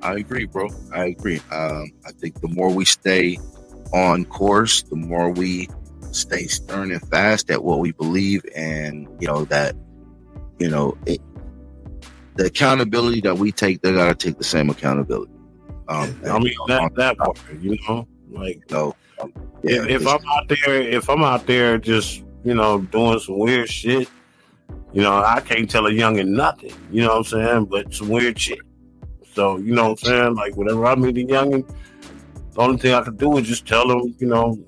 I agree, bro. I agree. I think the more we stay on course, the more we stay stern and fast at what we believe, and that the accountability that we take, they gotta take the same accountability. I mean that part, like if I'm out there just doing some weird shit, I can't tell a youngin' nothing, you know what I'm saying, but some weird shit. So you know what I'm saying, like whenever I meet a youngin', the only thing I can do is just tell them,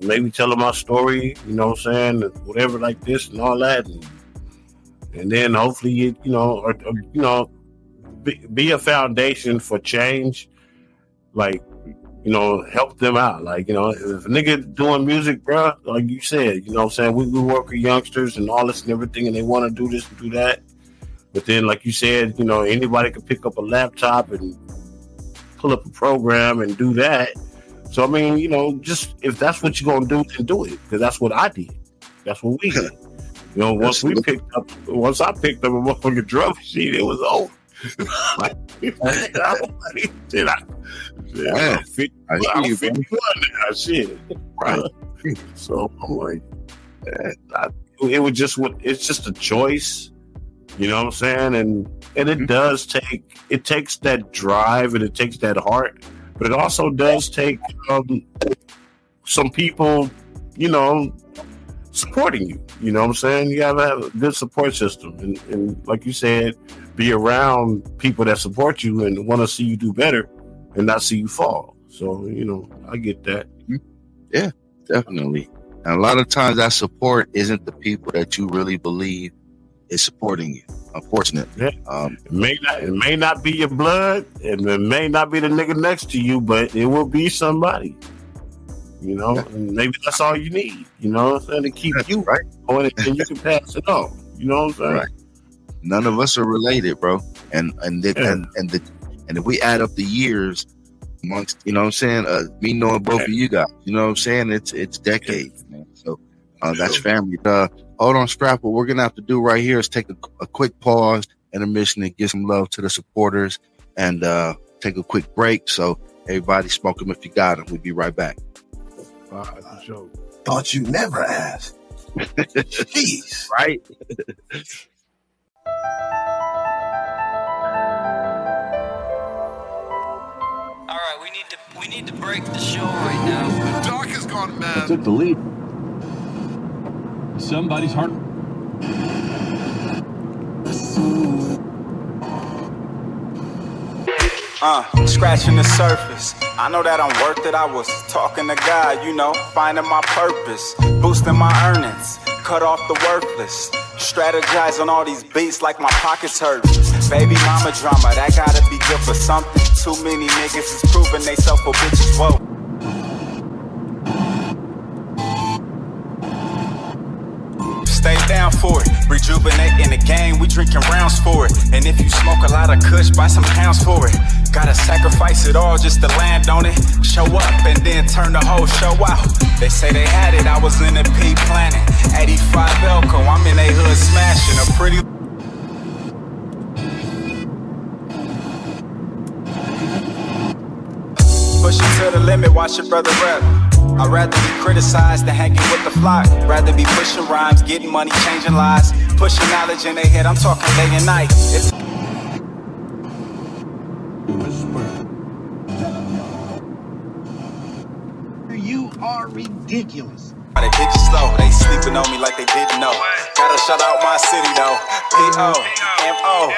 maybe tell them my story, you know what I'm saying, whatever like this and all that, and then hopefully be a foundation for change, like help them out. Like, if a nigga doing music, bro, like you said, what I'm saying, we work with youngsters and all this and everything, and they want to do this and do that. But then, like you said, anybody can pick up a laptop and pull up a program and do that. So, I mean, just if that's what you're going to do, then do it. Because that's what I did. That's what we did. Once I picked up a motherfucking drum machine, it was over. I'm 51 now, shit. Right. So I'm like, it's just a choice, you know what I'm saying? And it takes that drive and it takes that heart, but it also does take some people, supporting you. You know what I'm saying? You gotta have a good support system, and like you said, be around people that support you and want to see you do better and not see you fall. So, I get that. Yeah, definitely. And a lot of times that support isn't the people that you really believe is supporting you, unfortunately. Yeah. It may not be your blood, and it may not be the nigga next to you, but it will be somebody. And maybe that's all you need, what I'm saying, to keep you right on it, and you can pass it on. You know what I'm saying? Right. None of us are related, bro. And if we add up the years amongst, me knowing both of you guys, what I'm saying? It's decades, man. So that's family. Hold on, Scrap. What we're gonna have to do right here is take a quick pause, intermission, and give some love to the supporters, and take a quick break. So everybody, smoke them if you got them. We'll be right back. Sure. Thought you never asked. Jeez. Right? All right, we need to break the show right now. Doc has gone mad. I took the lead. Somebody's heart. Scratching the surface. I know that I'm worth it. I was talking to God, finding my purpose, boosting my earnings, cut off the worthless, strategize on all these beats like my pockets hurt. Baby mama drama, that gotta be good for something. Too many niggas is proving they self for bitches, whoa. Stay down for it, rejuvenate in the game, we drinking rounds for it. And if you smoke a lot of kush, buy some pounds for it. Gotta sacrifice it all just to land on it. Show up and then turn the whole show out. They say they had it, I was in the P planet. 85 Elko, I'm in a hood smashing a pretty. Push it to the limit, watch your brother rap. I'd rather be criticized than hanging with the flock. Rather be pushing rhymes, getting money, changing lives. Pushing knowledge in their head, I'm talking day and night. You are ridiculous. They bitches slow, they sleeping on me like they didn't know. Gotta shout out my city though. P-O-M-O-N-A,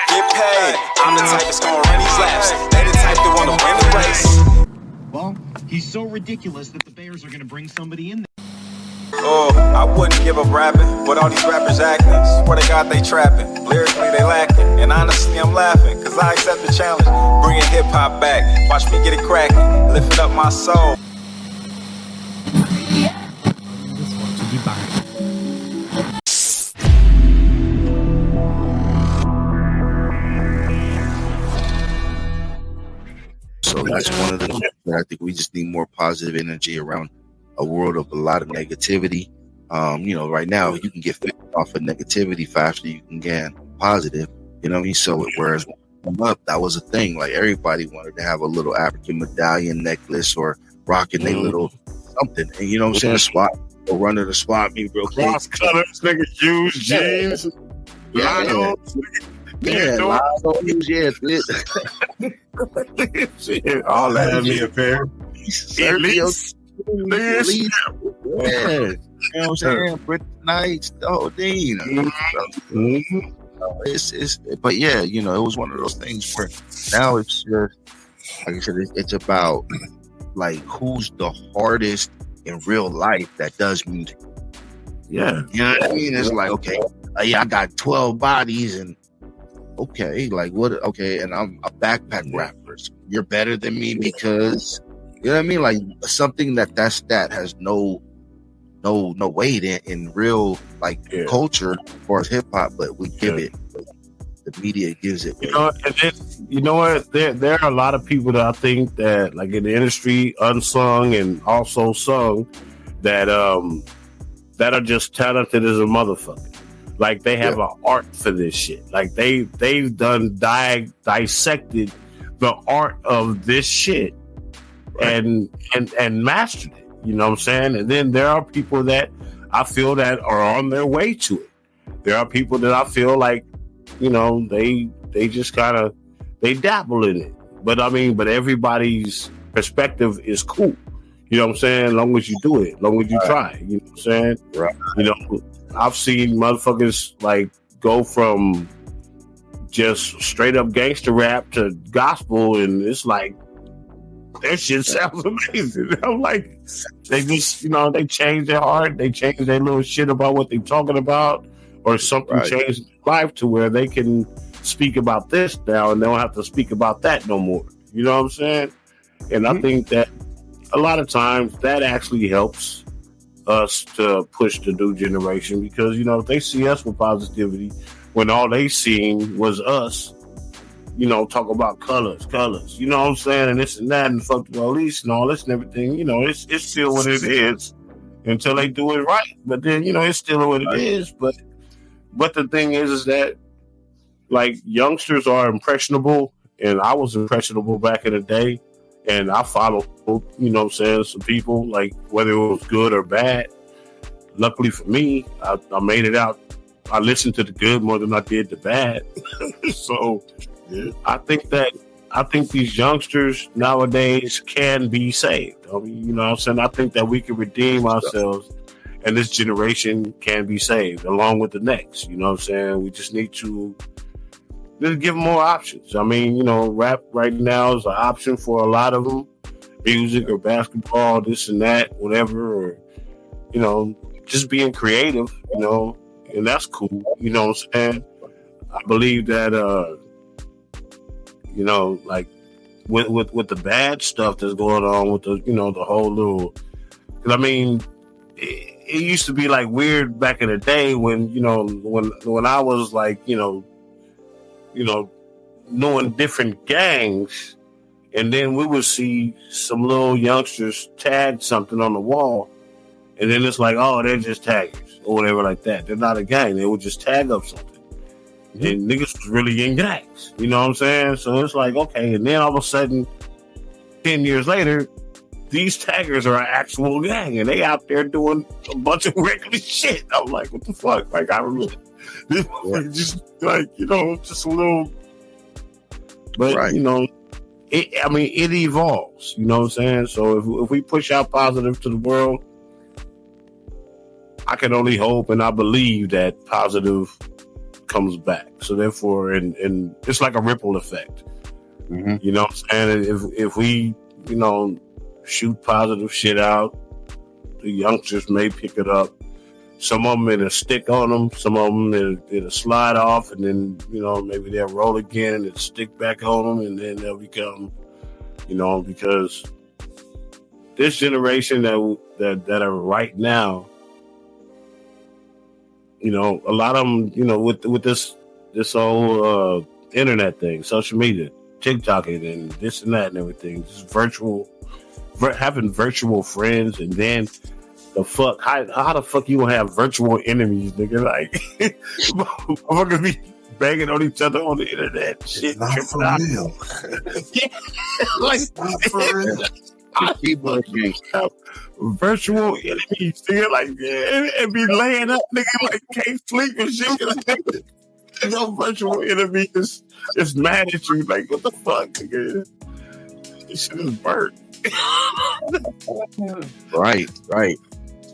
get paid. I'm the type that's gonna run these laps. They the type that wanna win the race. Well, he's so ridiculous that the Bears are gonna bring somebody in there. Oh, I wouldn't give up rapping, but all these rappers acting. Swear to God they trapping, lyrically they lacking. And honestly I'm laughing, cause I accept the challenge. Bringing hip hop back, watch me get it cracking. Lifting up my soul. So that's one of the things that I think we just need more positive energy around a world of a lot of negativity. Right now you can get fit off of negativity faster you can get positive. You know what I mean? So whereas up, that was a thing. Like everybody wanted to have a little African medallion necklace or rocking a little something. And you know what I'm saying? That's why Go run to the spot meet real quick. Cross colors, nigga, shoes, jeans, linos. Shit, all that. Have me a pair. Elite. You know what I'm saying? Brit Nights, the whole thing. But yeah, you know, it was one of those things where now it's just, like I said, it's about like who's the hardest in real life that does music. Yeah. You know what I mean? It's like, okay, I got 12 bodies and okay, like what? Okay, and I'm a backpack rapper. So you're better than me because, you know what I mean? Like something that has no weight in real culture or hip hop, but we give it. The media gives it. You know, and then, you know what? There are a lot of people that I think that, like in the industry, unsung and also sung, that are just talented as a motherfucker. Like they have an art for this shit. Like they've done dissected the art of this shit and mastered it. You know what I'm saying? And then there are people that I feel that are on their way to it. There are people that I feel like, you know, they just kind of, they dabble in it. But I mean, but everybody's perspective is cool. You know what I'm saying? As long as you do it, as long as you try. You know what I'm saying? Right. You know, I've seen motherfuckers like go from just straight up gangster rap to gospel, and it's like, that shit sounds amazing. I'm like, they just, you know, they change their heart, they change their little shit about what they're talking about, or something changed their life to where they can speak about this now and they don't have to speak about that no more. You know what I'm saying? And I think that a lot of times that actually helps us to push the new generation, because, you know, if they see us with positivity when all they seen was us, you know, talk about colors, you know what I'm saying, and this and that, and fuck the police and all this and everything, you know, it's still what it is until they do it right. But then, you know, it's still what it is. But the thing is that, like, youngsters are impressionable, and I was impressionable back in the day, and I followed, you know what I'm saying, some people, like, whether it was good or bad. Luckily for me, I made it out. I listened to the good more than I did the bad. So I think these youngsters nowadays can be saved. I mean, you know what I'm saying? I think that we can redeem ourselves, and this generation can be saved along with the next. You know what I'm saying? We just need to just give them more options. I mean, you know, rap right now is an option for a lot of them. Music or basketball, this and that, whatever, or, you know, just being creative, you know, and that's cool. You know what I'm saying? I believe that, you know, like with the bad stuff that's going on with the, you know, the whole little, because I mean, it used to be like weird back in the day when, you know, when I was like, you know, knowing different gangs, and then we would see some little youngsters tag something on the wall, and then it's like, oh, they're just taggers or whatever like that. They're not a gang. They would just tag up something. And niggas was really in gangs. You know what I'm saying? So it's like, okay. And then all of a sudden, 10 years later, these taggers are an actual gang, and they out there doing a bunch of regular shit. I'm like, what the fuck? Like, I remember just like, you know, just a little. But, you know, it evolves. You know what I'm saying? So if we push out positive to the world, I can only hope and I believe that positive comes back. So therefore, and it's like a ripple effect. You know what I'm saying? If we, you know, shoot positive shit out, the youngsters may pick it up. Some of them it'll stick on them. Some of them it'll slide off, and then, you know, maybe they'll roll again and it'll stick back on them, and then they'll become, you know, because this generation that are right now, you know, a lot of them, you know, with this whole internet thing, social media, TikToking and this and that and everything, just having virtual friends, and then the fuck, how the fuck you gonna have virtual enemies, nigga? Like, we're gonna be banging on each other on the internet. Shit, not for real. Yeah, like, not for real. Keyboard games. Virtual enemies, nigga, like and be laying up, nigga, like can't sleep and shit. Like, your virtual enemy is mad at you, like what the fuck, nigga? This shit is burnt. Right.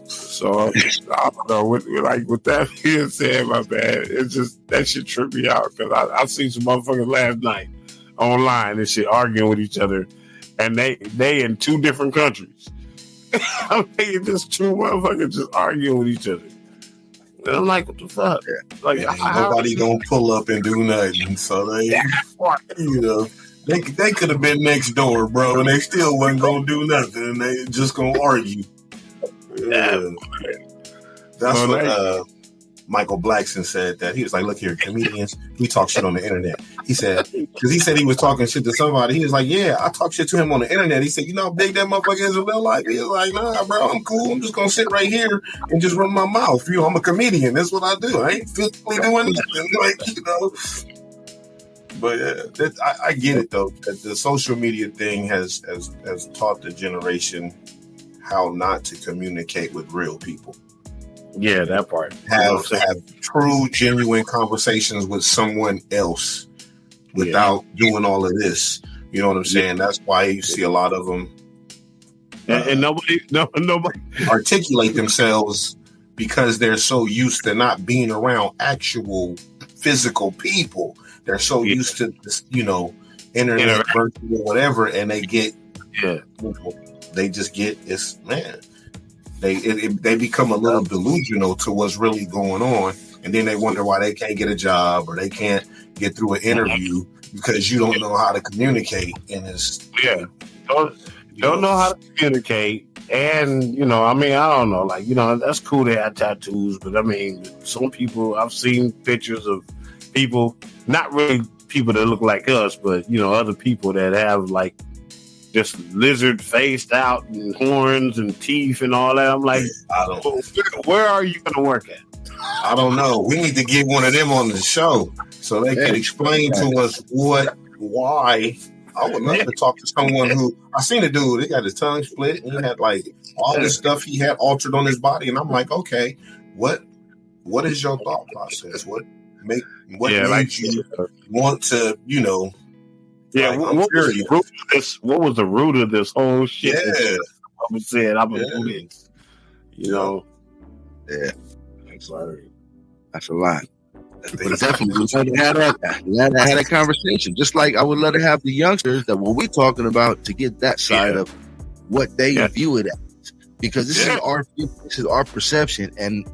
So I don't know. With that being said, my bad. It's just that shit tripped me out because I seen some motherfuckers last night online and shit arguing with each other, and they in two different countries. I'm thinking just two motherfuckers just arguing with each other. And I'm like, what the fuck? Like, nobody gonna pull up and do nothing. So they, you know, they could have been next door, bro, and they still wasn't gonna do nothing. And they just gonna argue. Yeah. That's what Michael Blackson said. That he was like, look here, comedians, we talk shit on the internet. He said, because he said he was talking shit to somebody. He was like, yeah, I talk shit to him on the internet. He said, you know how big that motherfucker is in real life? He was like, nah, bro, I'm cool. I'm just gonna sit right here and just run my mouth. You know, I'm a comedian. That's what I do. I ain't physically doing nothing. Like, you know. But I get it though. That the social media thing has taught the generation how not to communicate with real people. Yeah, that part. Have true, genuine conversations with someone else without doing all of this. You know what I'm saying? That's why you see a lot of them. And nobody articulate themselves because they're so used to not being around actual physical people. They're so used to this, you know, internet, virtual, whatever, and they get, they just get this, man. They become a little delusional to what's really going on, and then they wonder why they can't get a job or they can't get through an interview because you don't know how to communicate. And it's don't know how to communicate. And you know, I mean, I don't know, like, you know, that's cool they have tattoos, but I mean, some people, I've seen pictures of people, not really people that look like us, but you know, other people that have like just lizard faced out and horns and teeth and all that. I'm like, where are you going to work at? I don't know. We need to get one of them on the show so they can explain to us why. I would love to talk to someone who, I seen a dude, he got his tongue split and he had like all this stuff he had altered on his body. And I'm like, okay, what is your thought process? What made you want to, you know, what was the root of this whole shit? Yeah. I'm saying I'm gonna do this. You know. Yeah. That's a lot. But definitely glad to have that conversation. Just like I would love to have the youngsters that what we're talking about to get that side of what they view it as. Because this is our perception, and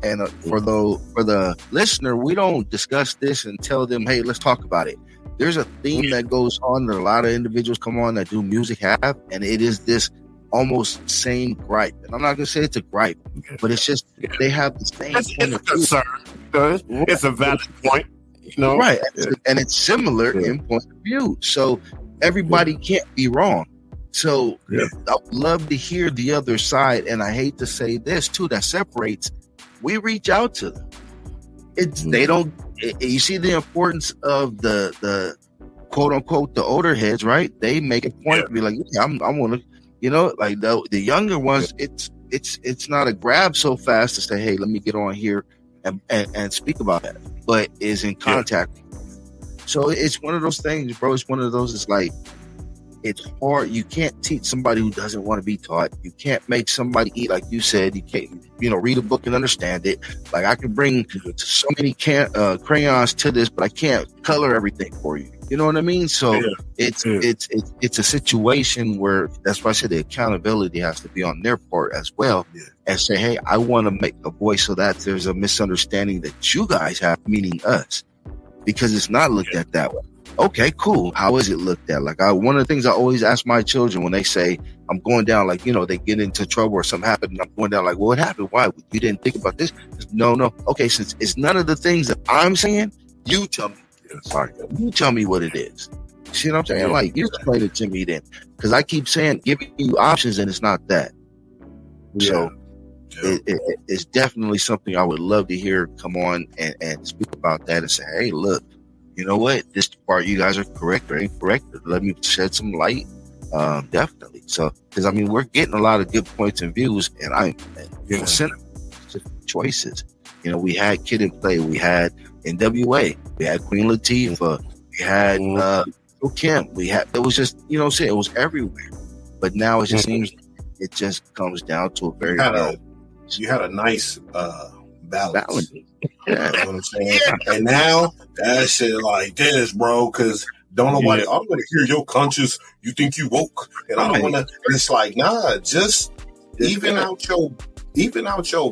for the listener, we don't discuss this and tell them, hey, let's talk about it. There's a theme that goes on that a lot of individuals come on that do music have, and it is this almost same gripe. And I'm not going to say it's a gripe, but it's just they have the same point of view. It's a valid point, you know? Right. And it's similar in point of view. So everybody can't be wrong. So I would love to hear the other side, and I hate to say this too, that separates. We reach out to them. They don't. You see the importance of the quote unquote the older heads, right? They make a point to be like, I want to, you know, like the younger ones. It's not a grab so fast to say, hey, let me get on here and speak about that, but is in contact. So it's one of those things, bro. It's one of those. It's like, it's hard. You can't teach somebody who doesn't want to be taught. You can't make somebody eat, like you said. You can't, read a book and understand it. Like I can bring so many crayons to this, but I can't color everything for you. You know what I mean? So it's a situation where that's why I said the accountability has to be on their part as well, and say, hey, I want to make a voice so that there's a misunderstanding that you guys have, meaning us, because it's not looked at that way. Okay, cool. How is it looked at? Like one of the things I always ask my children when they say I'm going down, like, they get into trouble or something happened, and I'm going down, like, well, what happened? Why? You didn't think about this? No. Okay, since it's none of the things that I'm saying, you tell me. Sorry, you tell me what it is. See what I'm saying? Like, you explain it to me then, because I keep saying giving you options, and it's not that. So it's definitely something I would love to hear come on and speak about that and say, hey, look. You know what? This part you guys are correct or incorrect. Let me shed some light Definitely. So, because I mean, we're getting a lot of good points and views, and choices. You know, we had Kid and Play, we had NWA, we had Queen Latifah, we had Kim. It was just, you know what I'm saying, it was everywhere. But now it just seems it just comes down to a very you had a nice balance. Yeah. You know what I'm saying? And now that shit like this, bro, because don't nobody, I don't want to hear your conscience. You think you woke, and I don't want to. It's like, nah, just even out your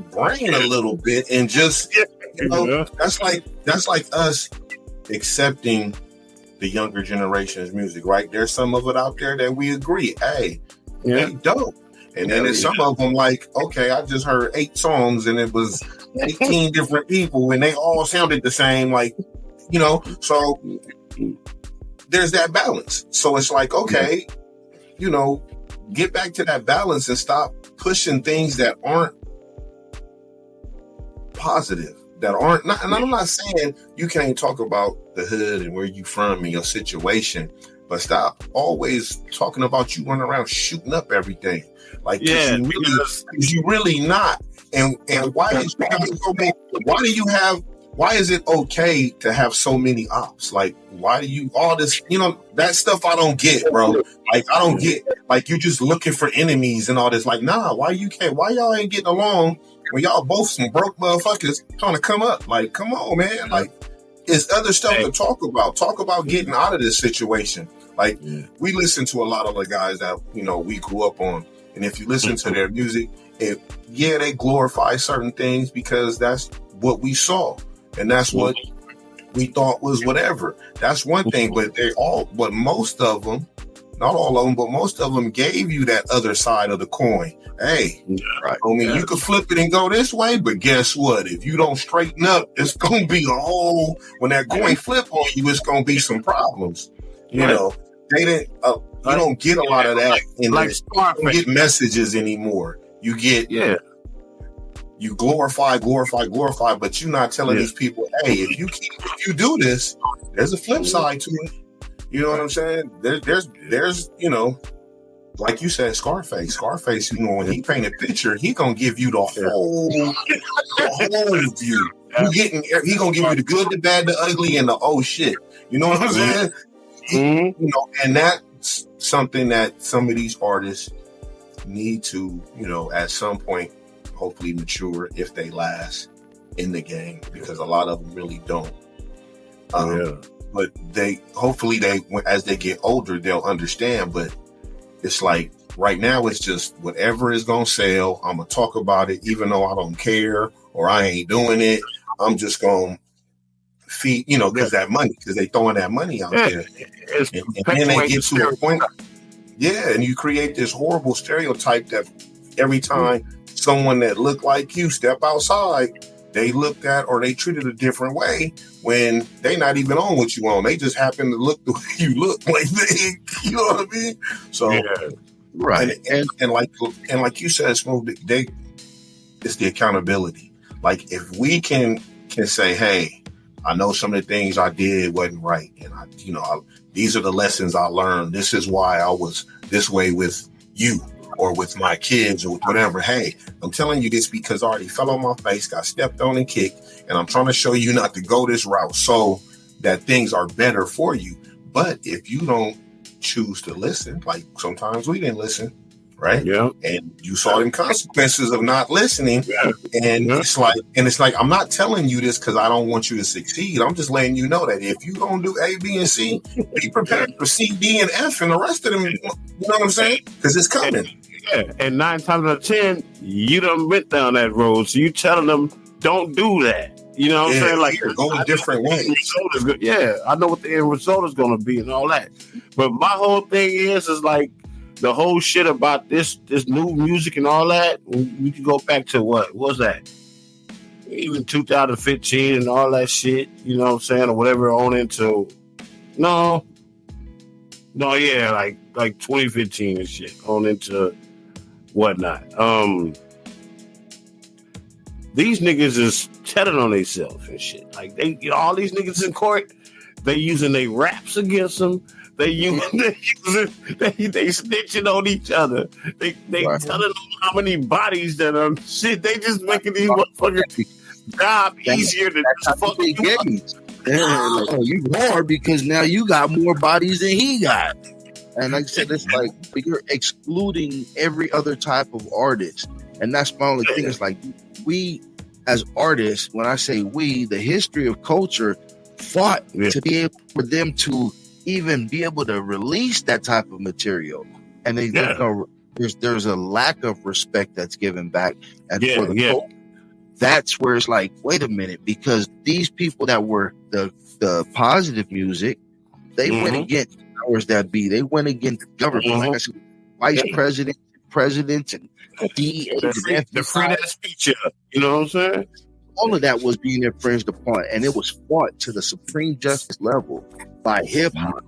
brain a little bit, and just you know, that's like us accepting the younger generation's music, right? There's some of it out there that we agree, hey, they dope. And then there's some of them like, okay, I just heard 8 songs and it was 18 different people and they all sounded the same, like, you know, so there's that balance. So it's like, okay, you know, get back to that balance and stop pushing things that aren't positive, that aren't, and I'm not saying you can't talk about the hood and where you from and your situation, but stop always talking about you running around shooting up everything. Like, you really not. And why is it okay to have so many ops? Like, why do you all this, you know, that stuff I don't get, bro. Like, I don't get, like, you're just looking for enemies and all this. Like, nah, why y'all ain't getting along when y'all both some broke motherfuckers trying to come up? Like, come on, man. Like, it's other stuff to talk about. Talk about getting out of this situation. Like, we listen to a lot of the guys that, you know, we grew up on. And if you listen to their music, they glorify certain things because that's what we saw. And that's what we thought was whatever. That's one thing. But most of them, not all of them, but most of them gave you that other side of the coin. Hey, I mean, you could flip it and go this way, but guess what? If you don't straighten up, it's going to be when that coin flip on you, it's going to be some problems. You know, they didn't, you don't get a lot of that. You don't get messages anymore. You get, you glorify, but you're not telling these people, hey, if you do this, there's a flip side to it. You know what I'm saying? There's, you know, like you said, Scarface, you know, when he paint a picture, he gonna give you the whole view. He gonna give you the good, the bad, the ugly, and the oh shit. You know what I'm saying? You know, and that's something that some of these artists need to, you know, at some point, hopefully mature if they last in the game, because a lot of them really don't. But hopefully as they get older, they'll understand. But it's like right now, it's just whatever is gonna sell. I'm gonna talk about it, even though I don't care or I ain't doing it. I'm just gonna feed, you know, because they throwing that money out there, and then they get to a point. Yeah, and you create this horrible stereotype that every time someone that looked like you step outside, they looked at or they treated a different way when they not even on what you on. They just happen to look the way you look. Like you know what I mean? So and like you said, Smooth, it's the accountability. Like if we can say, hey, I know some of the things I did wasn't right, and these are the lessons I learned. This is why I was this way with you or with my kids or whatever. Hey, I'm telling you this because I already fell on my face, got stepped on and kicked, and I'm trying to show you not to go this route so that things are better for you. But if you don't choose to listen, like sometimes we didn't listen, right? Yeah. And you saw them consequences of not listening. Yeah. And it's like, I'm not telling you this because I don't want you to succeed. I'm just letting you know that if you don't do A, B, and C, be prepared for C, D, and F and the rest of them. You know what I'm saying? Because it's coming. Yeah. And 9 times out of 10, you done went down that road. So you telling them, don't do that. You know what I'm saying? Like, go a different way. I know what the end result is going to be and all that. But my whole thing is like, the whole shit about this new music and all that, we can go back to what was that? Even 2015 and all that shit, you know what I'm saying, or whatever on into. No, yeah, like 2015 and shit on into whatnot. These niggas is telling on themselves and shit. Like all these niggas in court, They using their raps against them. They snitching on each other. They telling them how many bodies that are shit. They just making these motherfuckers job easier than just fucking you up. Like, oh, you hard because now you got more bodies than he got. And like I said, it's like you're excluding every other type of artist. And that's my only thing. It's like we as artists, when I say we, the history of culture fought to be able for them to even be able to release that type of material. And there's a lack of respect that's given back. And for the culture, that's where it's like, wait a minute, because these people that were the positive music, they went against powers that be. They went against the government. Like I said, vice presidents, and DEA. The free that speech, you know what I'm saying? All of that was being infringed upon, and it was fought to the supreme justice level by hip hop,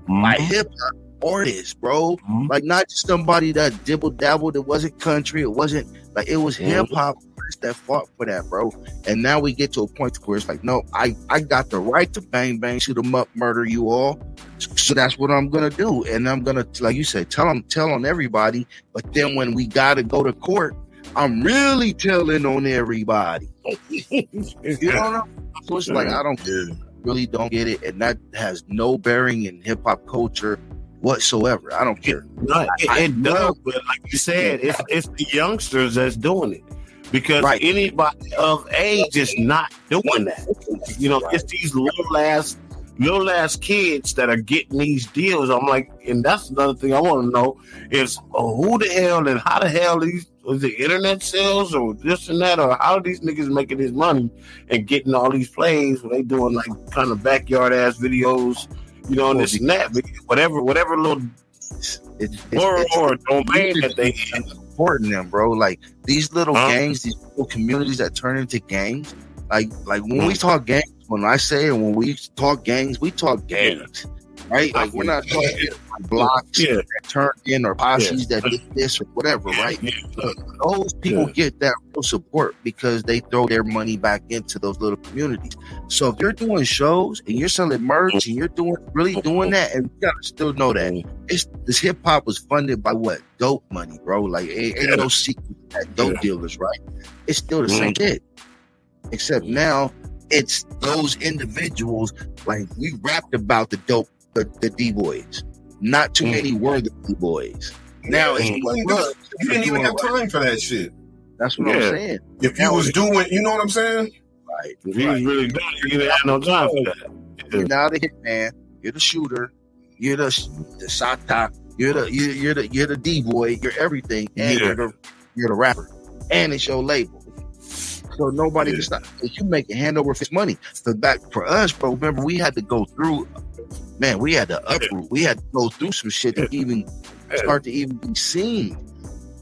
by hip hop artists, bro. Like not just somebody that dibble dabbled. It wasn't country. It wasn't like it was hip hop artists that fought for that, bro. And now we get to a point where it's like, no, I got the right to bang bang, shoot 'em up, murder you all. So that's what I'm gonna do, and I'm gonna, like you said, tell on everybody. But then when we gotta go to court, I'm really telling on everybody. You know, so it's like I really don't get it, and that has no bearing in hip hop culture whatsoever. I don't care. It does, but like you said, it's the youngsters that's doing it, because anybody of age is not doing that. You know, it's these little ass kids that are getting these deals. I'm like, and that's another thing I want to know is who the hell and how the hell these, was it internet sales or this and that, or how are these niggas making this money and getting all these plays when they doing like kind of backyard ass videos, you know, and this and that, whatever little or domain that they supporting them, bro. Like these little gangs, these little communities that turn into gangs. Like when we talk gangs, when I say and when we talk gangs, we talk gangs, right? Like we're not talking blocks that turned in or posses that did this or whatever, right? Those people get that real support because they throw their money back into those little communities. So if you're doing shows and you're selling merch and you're really doing that, and you gotta still know that this hip hop was funded by what? Dope money, bro. Like ain't no secret that dope dealers, right? It's still the same shit. Except now it's those individuals. Like we rapped about the dope, the D-boys. Not too many were the D-boys. Now it's you didn't even have time for that shit. That's what I'm saying. If you was doing, you know what I'm saying? Right. If he was really doing it, you didn't have no time for that. You're now the hitman. You're the shooter. You're the Sata. You're the D-boy. You're everything, and you're the rapper, and it's your label. So nobody can stop. You make it hand over fist money. So back for us, bro. Remember, we had to go through. Man, we had to uproot. We had to go through some shit to even start to even be seen.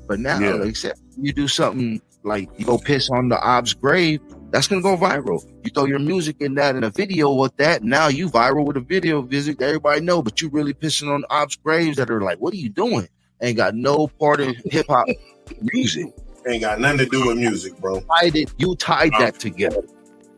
But now, except you do something like you go piss on the Ob's grave, that's gonna go viral. You throw your music in that in a video with that. Now you viral with a video visit that everybody know. But you really pissing on Ob's graves that are like, what are you doing? Ain't got no part of hip hop music. Ain't got nothing to do with music, bro. You tied that together.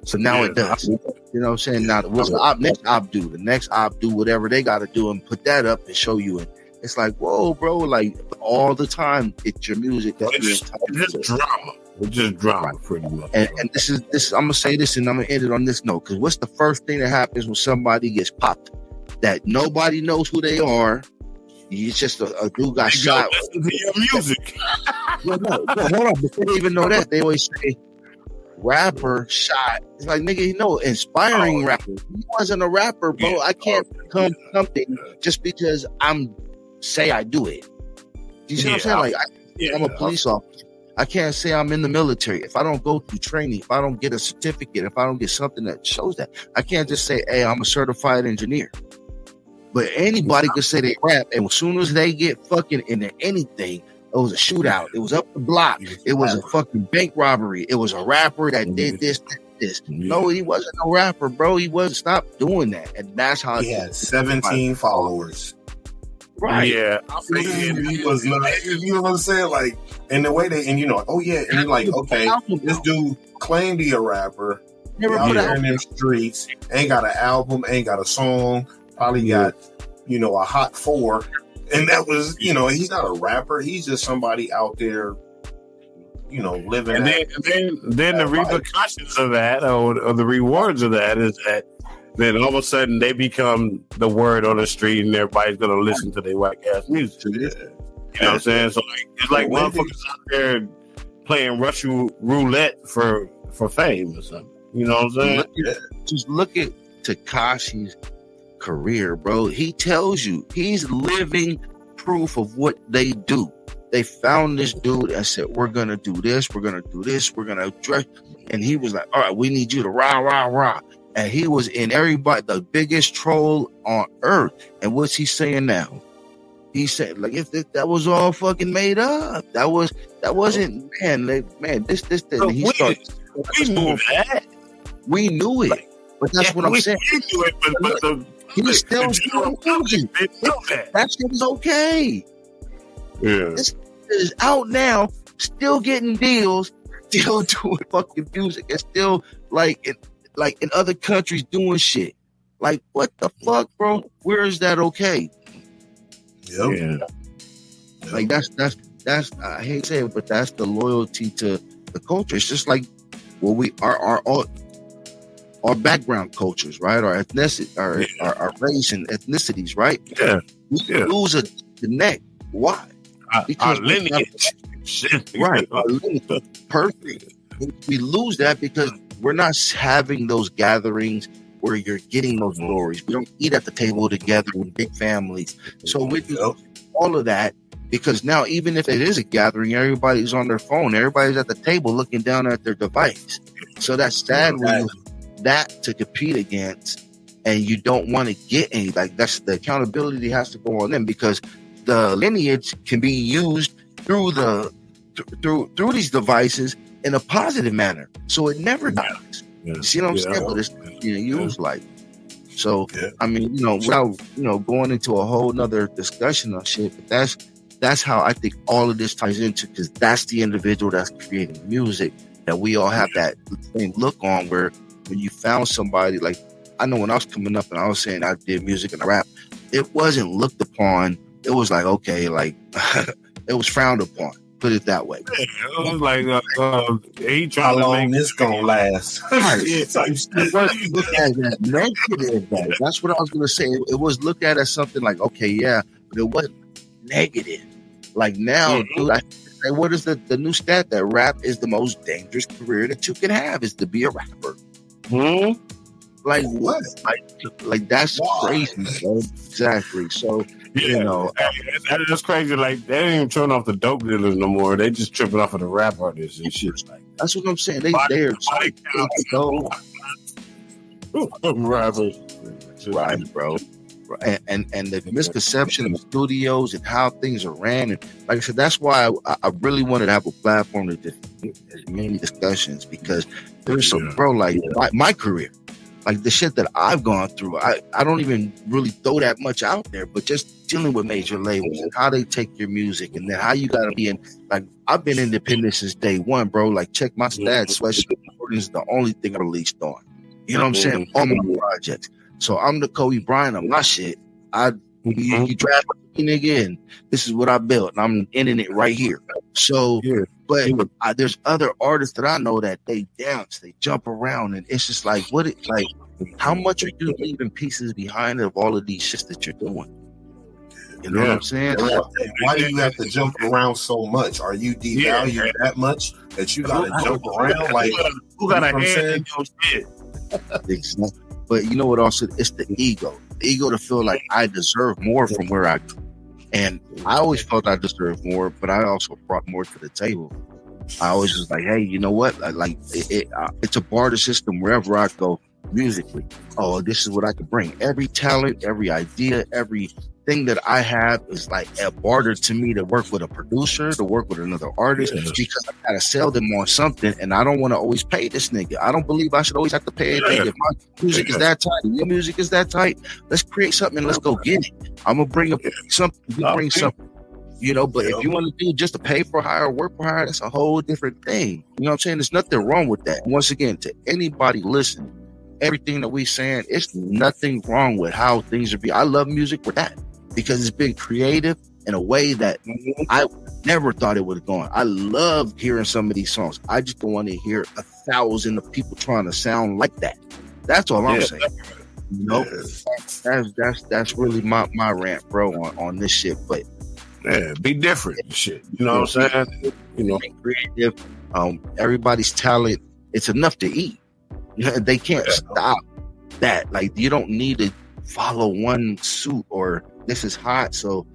So now it does. You know what I'm saying? Now, what's the next op do? The next op do whatever they got to do and put that up and show you it. It's like, whoa, bro, like all the time, it's your music. It's just drama. It's just drama, pretty much. And this is, I'm going to say this and I'm going to end it on this note. Because what's the first thing that happens when somebody gets popped? That nobody knows who they are. It's just a dude got shot. Listen to your music. No, hold on. Before they even know that, they always say, rapper shot. It's like, nigga, you know, inspiring rapper. He wasn't a rapper, bro. I can't become something just because say I do it. You see what I'm saying? Like, I'm a police officer. I can't say I'm in the military. If I don't go through training, if I don't get a certificate, if I don't get something that shows that, I can't just say, hey, I'm a certified engineer. But anybody could say they rap, and as soon as they get fucking into anything, it was a shootout. It was up the block. It was a fucking bank robbery. It was a rapper that did this. No, he wasn't a rapper, bro. He wasn't. Stop doing that. And that's how he had 17 followers. Right. Yeah. He was not, you know what I'm saying? Like, and the way and you know, and you're like, okay, this dude claimed he a rapper. Never out put there out. in them streets. Ain't got an album. Ain't got a song. Probably got, a hot 4. And that was, he's not a rapper. He's just somebody out there, living. And then the repercussions of that, or the rewards of that, is that then all of a sudden they become the word on the street, and everybody's gonna listen to their white ass music. You know what I'm saying? So it's like motherfuckers out there playing Russian roulette for fame or something. You know what I'm saying? Just look at Tekashi's career, bro. He tells you he's living proof of what they do. They found this dude and said, we're gonna do this, we're gonna do this, we're gonna dress, and he was like, all right, we need you to rah rah rah. And he was in everybody, the biggest troll on earth. And what's he saying now? He said, like, if that was all fucking made up, that wasn't, this. And he started. We knew that. We knew it, but that's what I'm saying. We knew it, but he's still moving. That shit is okay. Yeah, this is out now, still getting deals, still doing fucking music, and still like in other countries doing shit. Like, what the fuck, bro? Where is that okay? Yep. Yeah. Like that's I hate to say it, but that's the loyalty to the culture. It's just like we our background cultures, right? Our ethnicity, our race and ethnicities, right? Yeah. We lose a connect. Why? Because our lineage. Right. Our lineage. Perfect. We lose that because we're not having those gatherings where you're getting those stories. We don't eat at the table together with big families. So we do all of that because now, even if it is a gathering, everybody's on their phone. Everybody's at the table looking down at their device. So that's sad when you have that to compete against, and you don't want to get any. Like, that's the accountability has to go on them, because the lineage can be used through these devices in a positive manner, so it never dies. Yeah. You see what I'm saying? But it's used like. So I mean, without going into a whole nother discussion on shit, but that's how I think all of this ties into, because that's the individual that's creating music that we all have that same look on. Where when you found somebody, like, I know when I was coming up and I was saying I did music and rap, it wasn't looked upon. It was like, okay, like it was frowned upon. Put it that way. Yeah, it was like he trying how to long make this gonna last? That's what I was gonna say. It was looked at as something like, okay, yeah, but it wasn't negative. Like now, dude, I say, what is the new stat that rap is the most dangerous career that you can have is to be a rapper? Like what? Like that's crazy, bro. Exactly. So that's crazy. Like, they ain't even tripping off the dope dealers no more. They just tripping off of the rap artists and shit. Like, that's what I'm saying. They are so rappers, right, bro. And the misconception of studios and how things are ran, and like I said, that's why I really wanted to have a platform to do as many discussions, because there's some my career. Like the shit that I've gone through, I don't even really throw that much out there, but just dealing with major labels and how they take your music, and then how you gotta be in. Like, I've been independent since day one, bro. Like, check my stats. Sweatshop is the only thing I released on. You know what I'm saying? All my projects. So I'm the Kobe Bryant of my shit. You draft me, nigga, and this is what I built, and I'm ending it right here. So, but there's other artists that I know that they dance, they jump around, and it's just like, how much are you leaving pieces behind of all of these shits that you're doing? You know what I'm saying? Why do you have to jump around so much? Are you devalued that much that you gotta jump around? Like, who got a hand in your shit? But you know what? Also, it's the ego. The ego to feel like I deserve more from where I. And I always felt I deserved more, but I also brought more to the table. I always was like, hey, you know what? It's a barter system wherever I go musically. Oh, this is what I can bring. Every talent, every idea, everything that I have is like a barter to me, to work with a producer, to work with another artist, because I gotta sell them on something, and I don't want to always pay this nigga. I don't believe I should always have to pay a nigga. If my music is that tight, your music is that tight, let's create something and let's go get it. I'm gonna bring something. You bring something. You know, but if you want to do just a pay for hire, work for hire, that's a whole different thing. You know what I'm saying? There's nothing wrong with that. Once again, to anybody listening, everything that we saying, it's nothing wrong with how things are being. I love music for that because it's been creative in a way that I never thought it would have gone. I love hearing some of these songs. I just don't want to hear 1,000 of people trying to sound like that. That's all I'm saying. You know, that's really my rant, bro, on this shit. But yeah, be different, shit. You know what I'm saying? You know, creative. Everybody's talent. It's enough to eat. They can't stop that. Like, you don't need to follow one suit or this is hot, so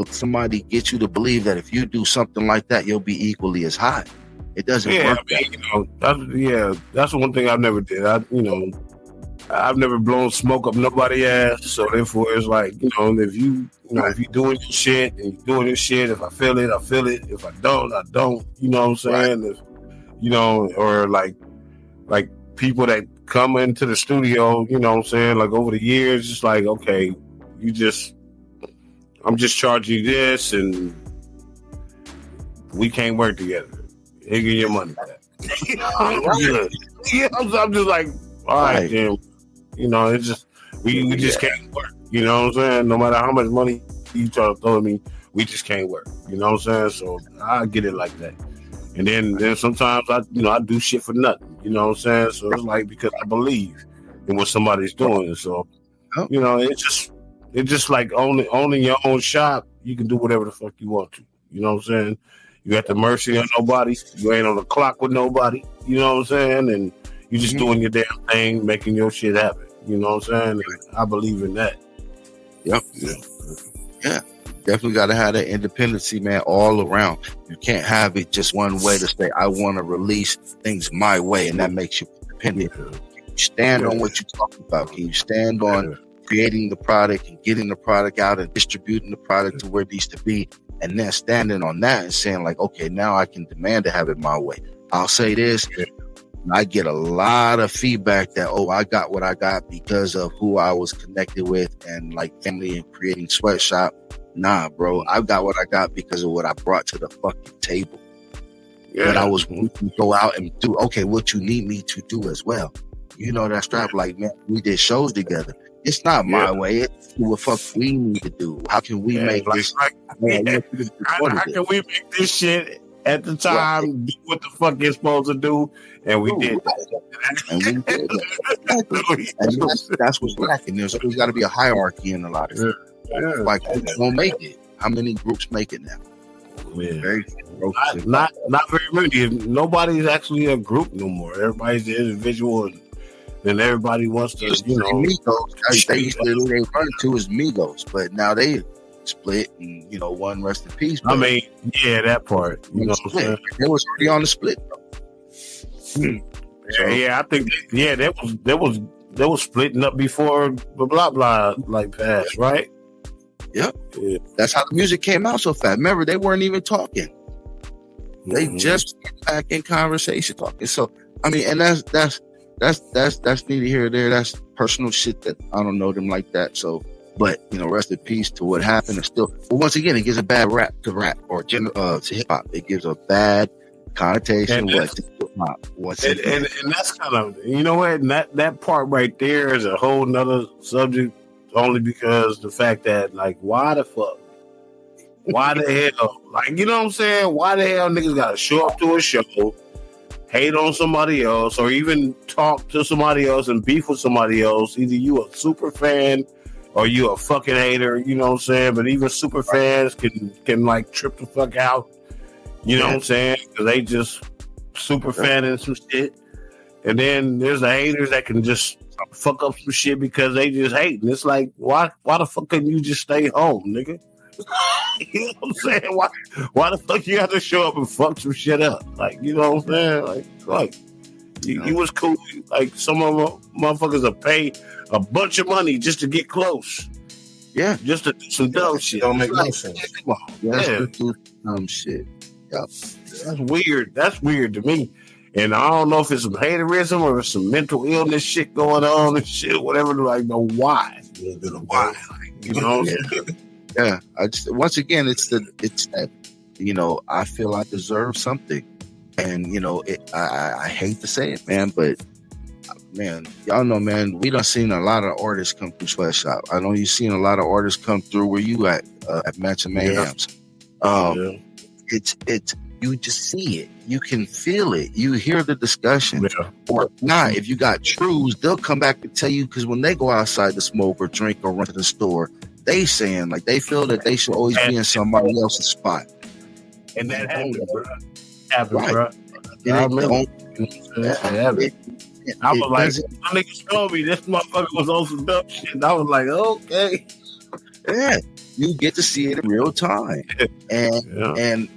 somebody gets you to believe that if you do something like that, you'll be equally as hot. It doesn't work. I mean, you know, that's one thing I've never did. I've never blown smoke up nobody's ass. So therefore, it's like, you know, if you doing your shit and you're doing your shit, if I feel it, I feel it. If I don't, I don't. You know what I'm saying? Right. If, you know, or like people that come into the studio, you know what I'm saying? Like over the years, it's like, okay, I'm just charging you this, and we can't work together. They give your money back. I'm just like, all right, then. You know, it's just we just can't work. You know what I'm saying? No matter how much money you try to throw at me, we just can't work. You know what I'm saying? So I get it like that. And then sometimes I do shit for nothing. You know what I'm saying? So it's like because I believe in what somebody's doing. So you know, it's just like owning your own shop. You can do whatever the fuck you want to. You know what I'm saying? You at the mercy of nobody. You ain't on the clock with nobody. You know what I'm saying? And you just doing your damn thing, making your shit happen. You know what I'm saying? And I believe in that. Yep. Yeah. Definitely got to have that independency, man, all around. You can't have it just one way to say, I want to release things my way, and that makes you independent. Can you stand on what you're talking about? Can you stand on creating the product and getting the product out and distributing the product to where it needs to be, and then standing on that and saying, like, okay, now I can demand to have it my way. I'll say this. I get a lot of feedback that, I got what I got because of who I was connected with and like family and creating Sweatshop. Nah, bro, I got what I got because of what I brought to the fucking table. Yeah. But I was willing to go out and do, okay, what you need me to do as well. You know, that strap, like, man, we did shows together. It's not my way. It's what fuck we need to do. How can we make this? How can we make this shit at the time, do what the fuck it's supposed to do, and we did that. And we did that. And that's what's lacking. There's always got to be a hierarchy in a lot of it. Like, who won't make it? How many groups make it now? Very not very many. Nobody's actually a group no more. Everybody's an individual, and then everybody wants to, you know. Migos. They run to as Migos, but now they split, and you know, one rest in peace. I mean, yeah, that part. You know what I'm saying? They was already on the split. I think they was splitting up before the blah blah like passed, right? Yep. Yeah. That's how the music came out so fast. Remember, they weren't even talking. They just got back in conversation talking. So I mean, and that's neither here or there. That's personal shit that I don't know them like that. So. But, you know, rest in peace to what happened. And still, but once again, it gives a bad rap to rap or to hip hop. It gives a bad connotation to hip hop. And that's kind of, you know what? And that part right there is a whole nother subject, only because the fact that, like, why the fuck? Why the hell? Like, you know what I'm saying? Why the hell niggas gotta show up to a show, hate on somebody else, or even talk to somebody else and beef with somebody else? Either you a super fan or you a fucking hater, you know what I'm saying? But even super fans can like trip the fuck out, you know what I'm saying? Because they just super fanning some shit. And then there's the haters that can just fuck up some shit because they just hate. And it's like, why the fuck couldn't you just stay home, nigga? You know what I'm saying? Why the fuck you have to show up and fuck some shit up? Like, you know what I'm saying? Like you was cool. Like, some of them motherfuckers will pay a bunch of money just to get close. Yeah. Just to do some dumb shit. Don't make no sense. Come on. Dumb shit. Yep. That's weird. That's weird to me. And I don't know if it's some haterism or it's some mental illness shit going on and shit, whatever. Like, but why? Why? Like, you know what I'm saying? Yeah, I just once again, it's that I feel I deserve something, and I hate to say it, man, but man, y'all know, man, we done seen a lot of artists come through Sweatshop. I know you've seen a lot of artists come through where you at Match and Mayhems. It's you just see it, you can feel it, you hear the discussion. Or not, if you got trues, they'll come back and tell you, because when they go outside to smoke or drink or run to the store, they saying like they feel that they should always be in somebody else's spot. And that happened, bro. Bro. I was like, my niggas told me this motherfucker was on some dumb shit. And I was like, okay. Yeah, you get to see it in real time. And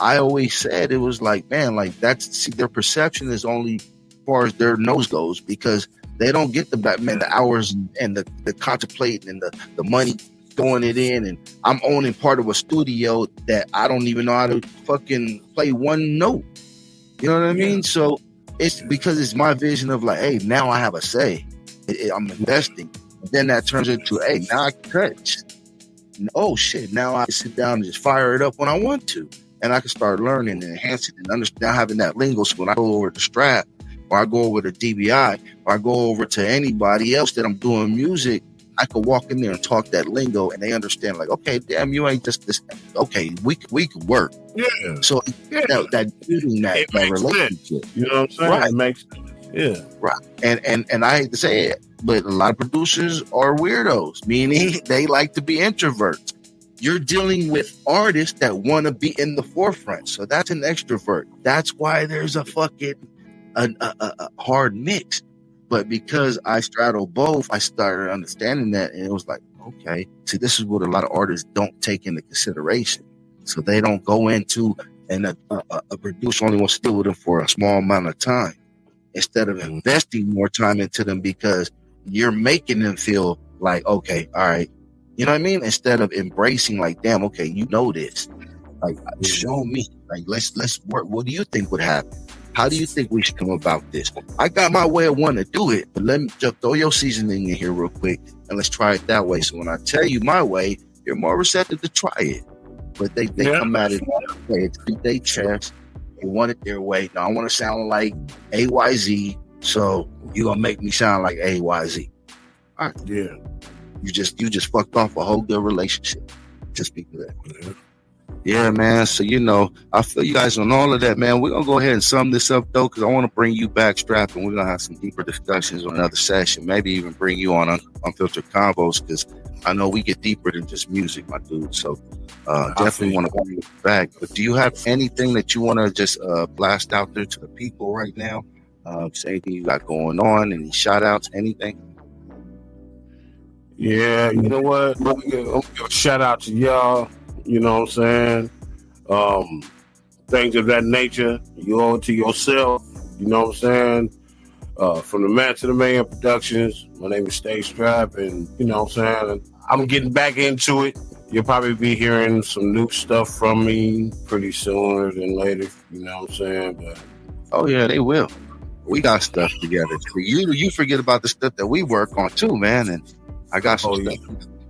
I always said it was like, man, like their perception is only as far as their nose goes, because they don't get the hours and the contemplating and the money throwing it in. And I'm owning part of a studio that I don't even know how to fucking play one note. You know what I mean? So it's because it's my vision of like, hey, now I have a say. I'm investing. And then that turns into, hey, now I can touch. Oh shit, now I can sit down and just fire it up when I want to. And I can start learning and enhancing and understand, having that lingo. So when I go over to Strap, or I go over to DBI, or I go over to anybody else that I'm doing music, I could walk in there and talk that lingo, and they understand, like, okay, damn, you ain't just this. Okay, we could work. Yeah. So that building that relationship. You know what I'm saying? Right. It makes sense. Yeah. Right. And I hate to say it, but a lot of producers are weirdos, meaning they like to be introverts. You're dealing with artists that want to be in the forefront. So that's an extrovert. That's why there's a fucking a hard mix. But because I straddle both, I started understanding that, and it was like, okay, see, this is what a lot of artists don't take into consideration. So they don't go into, and a producer only wants to deal with them for a small amount of time, instead of investing more time into them, because you're making them feel like, okay, all right, you know what I mean? Instead of embracing, like, damn, okay, you know this, like, show me, like, let's work. What do you think would happen? How do you think we should come about this? I got my way of wanting to do it, but let me just throw your seasoning in here real quick, and let's try it that way. So when I tell you my way, you're more receptive to try it. But they come at it, it's their chest. They want it their way. Now I want to sound like AYZ, so you gonna make me sound like AYZ. All right. Yeah. You just fucked off a whole good relationship just because of that. Yeah, man. So, I feel you guys on all of that, man. We're going to go ahead and sum this up, though, because I want to bring you back, Strap, and we're going to have some deeper discussions on another session. Maybe even bring you on Unfiltered Convos, because I know we get deeper than just music, my dude. So definitely want to bring you back. But do you have anything that you want to just blast out there to the people right now? Say anything you got going on, any shout-outs, anything? Yeah, you know what? I'm going to give a shout-out to y'all. You know what I'm saying? Things of that nature. You owe it to yourself. You know what I'm saying? From the Man to the Man Productions. My name is Stay Strap, and you know what I'm saying? I'm getting back into it. You'll probably be hearing some new stuff from me pretty sooner than later. You know what I'm saying? But oh yeah, they will. We got stuff together. You forget about the stuff that we work on too, man. And I got some stuff.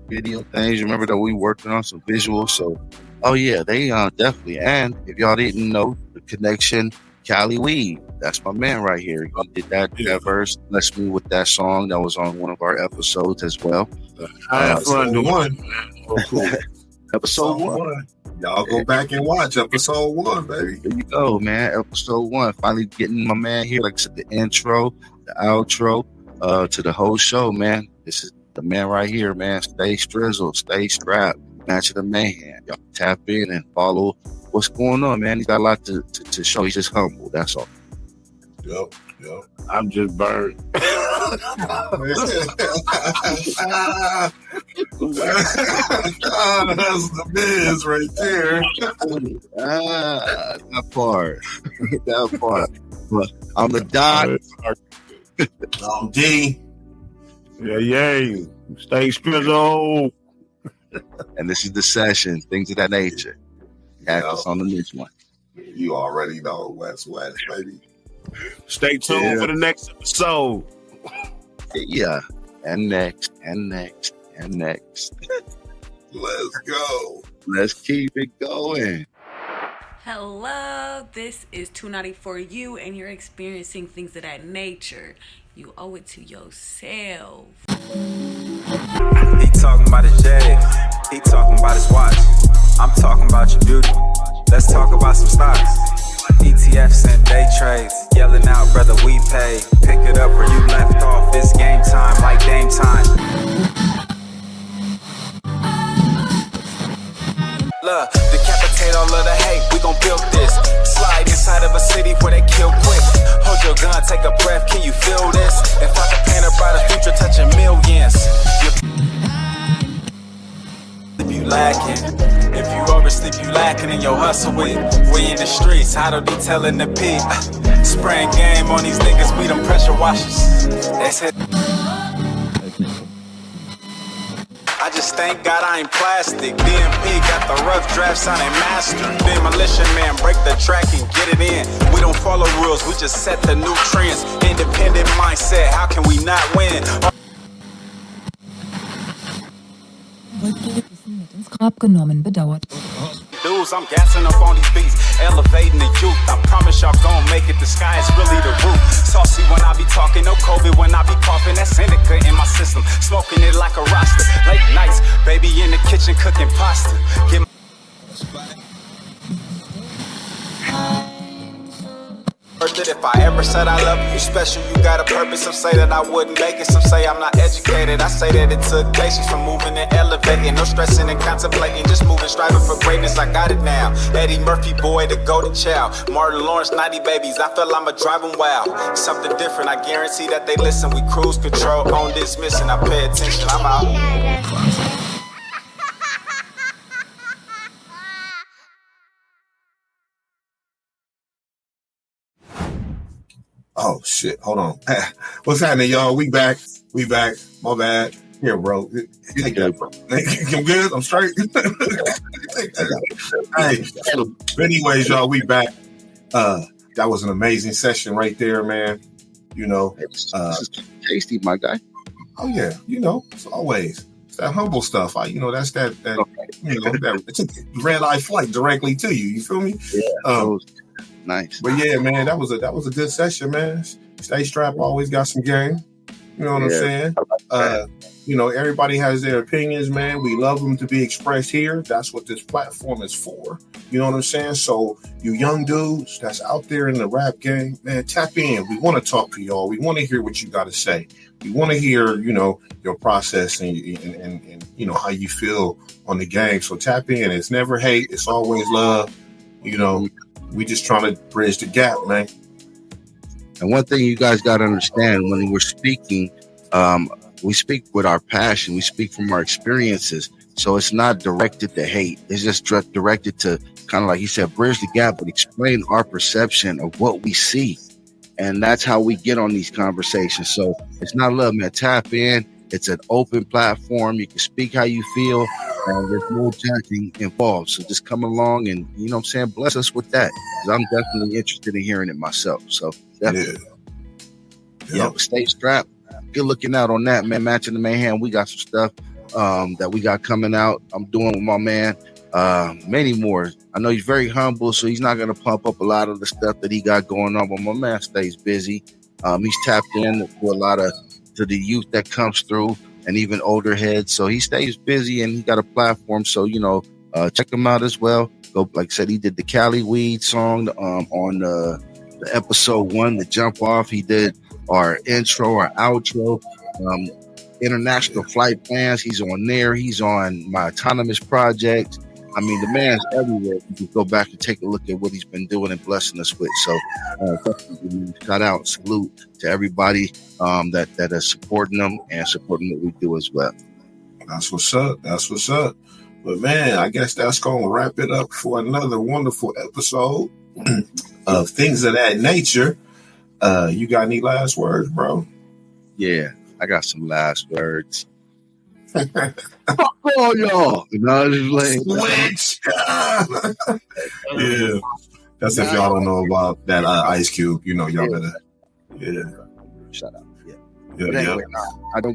Video things. Remember that we working on some visuals. So, oh yeah, they definitely. And if y'all didn't know, the connection, Cali Weed, that's my man right here. He did that verse. Bless me with that song that was on one of our episodes as well. Episode 1. Episode 1. Y'all go back and watch episode 1, baby. There you go, man. Episode 1. Finally getting my man here. Like I said, the intro, the outro, to the whole show, man. This is the man right here, man. Stay Strizzle, stay strapped. Match of the Mayhem. Y'all tap in and follow what's going on, man. He's got a lot to show. He's just humble. That's all. Yep. I'm just burned. That's the biz right there. That part. That part. I'm the Doc. I'm D. Yeah. Stay Strizzle. And this is the session. Things of that nature. Catch us on the next one. You already know West, baby. Stay tuned for the next episode. Yeah. And next. Let's go. Let's keep it going. Hello, this is 294U, and you're experiencing Thingz Of That Nature. You owe it to yourself. He talking about his J, he talking about his watch. I'm talking about your beauty. Let's talk about some stocks. ETFs and day trades, yelling out, brother, we pay. Pick it up where you left off. It's game time, like game time. Look, decapitate all of the hate, we gon' build this. Slide inside of a city where they kill quick. Hold your gun, take a breath, can you feel this? If I could paint a brighter future touching millions. If you lacking, if you oversleep, you lacking in your hustle with. We in the streets, how to be telling the P. Spraying game on these niggas, we them pressure washers. That's it. I just thank God I ain't plastic. DMP got the rough draft sounding master. Demolition man, break the track and get it in. We don't follow rules, we just set the new trends. Independent mindset, how can we not win? Genommen bedauert. Dudes, I'm gassing up on these beats, elevating the youth. I promise y'all gon' make it, the sky is really the roof. Saucy when I be talking, no COVID when I be coughing. That's indica in my system, smoking it like a roster. Late nights, baby in the kitchen cooking pasta. Get if I ever said I love you, special, you got a purpose. Some say that I wouldn't make it, some say I'm not educated. I say that it took patience from moving and elevating. No stressing and contemplating, just moving, striving for greatness. I got it now. Eddie Murphy boy, the golden child. Martin Lawrence, 90 babies, I feel I'ma drive them wild. Something different, I guarantee that they listen. We cruise control, on dismissing, I pay attention, I'm out. Oh shit! Hold on. What's happening, y'all? We back. My bad. Here, bro. You good, bro? I'm good. I'm straight. Hey. Anyways, y'all, we back. That was an amazing session right there, man. You know, this is tasty, my guy. Oh yeah, you know, it's always it's that humble stuff. That's that you know that it's a red eye flight directly to you. You feel me? Yeah. Nice. But yeah, man, that was a good session, man. Stay strapped, always got some game. You know what I'm saying? You know, everybody has their opinions, man. We love them to be expressed here. That's what this platform is for. You know what I'm saying? So you young dudes that's out there in the rap game, man, tap in. We want to talk to y'all. We want to hear what you got to say. We want to hear, you know, your process and you know, how you feel on the game. So tap in. It's never hate. It's always love. You know, we just trying to bridge the gap, man. And one thing you guys got to understand when we're speaking, we speak with our passion. We speak from our experiences. So it's not directed to hate. It's just directed to kind of like he said, bridge the gap, but explain our perception of what we see. And that's how we get on these conversations. So it's not love, man. Tap in. It's an open platform. You can speak how you feel, and there's no judging involved. So just come along and, you know what I'm saying, bless us with that. Because I'm definitely interested in hearing it myself. So definitely. Yeah, stay strapped. Good looking out on that, man. Matching the Mayhem. We got some stuff that we got coming out. I'm doing with my man. Many more. I know he's very humble, so he's not going to pump up a lot of the stuff that he got going on, but my man stays busy. He's tapped in to a lot of to the youth that comes through and even older heads. So he stays busy and he got a platform. So, you know, check him out as well. Go, like I said, he did the Cali Weed song on the episode 1, the Jump Off. He did our intro, our outro, international flight plans. He's on there. He's on my autonomous project. I mean, the man's everywhere. You can go back and take a look at what he's been doing and blessing us with. So, shout out, salute to everybody that is supporting them and supporting what we do as well. That's what's up. That's what's up. But man, I guess that's gonna wrap it up for another wonderful episode of Thingz Of That Nature. You got any last words, bro? Yeah, I got some last words. Fuck all y'all. Switch. Yeah. That's if y'all don't know about that Ice Cube. You know, y'all better. Yeah. Shut up. Yeah. Yeah. Anyway,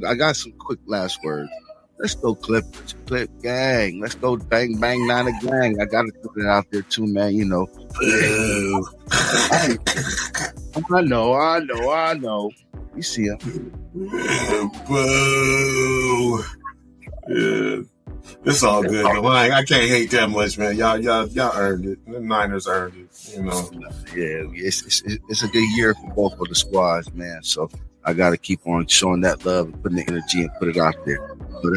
I got some quick last words. Let's go Clippers, Clip gang. Let's go bang, bang, Niner gang. I got to put it out there too, man. You know. I know. You see him. Boo. Yeah. It's all good. Though. I can't hate that much, man. Y'all earned it. The Niners earned it. You know. Yeah, it's a good year for both of the squads, man. So I got to keep on showing that love and putting the energy and put it out there. But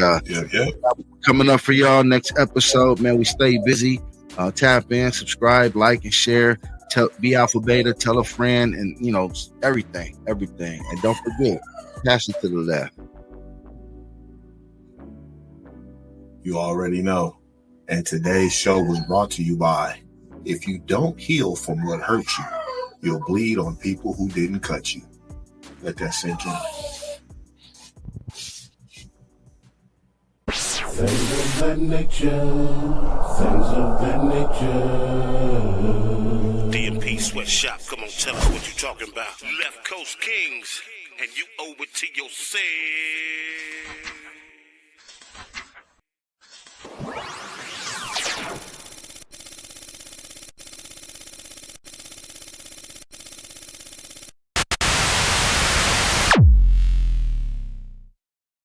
coming up for y'all next episode, man. We stay busy. Tap in, subscribe, like, and share. Be Alpha Beta. Tell a friend, and you know everything. And don't forget, pass it to the left. You already know. And today's show was brought to you by, if you don't heal from what hurt you, you'll bleed on people who didn't cut you. Let that sink in. Things of that nature. Things of that nature. D&P Sweatshop, come on, tell us what you talking about. Left Coast Kings, and you owe it to yourself.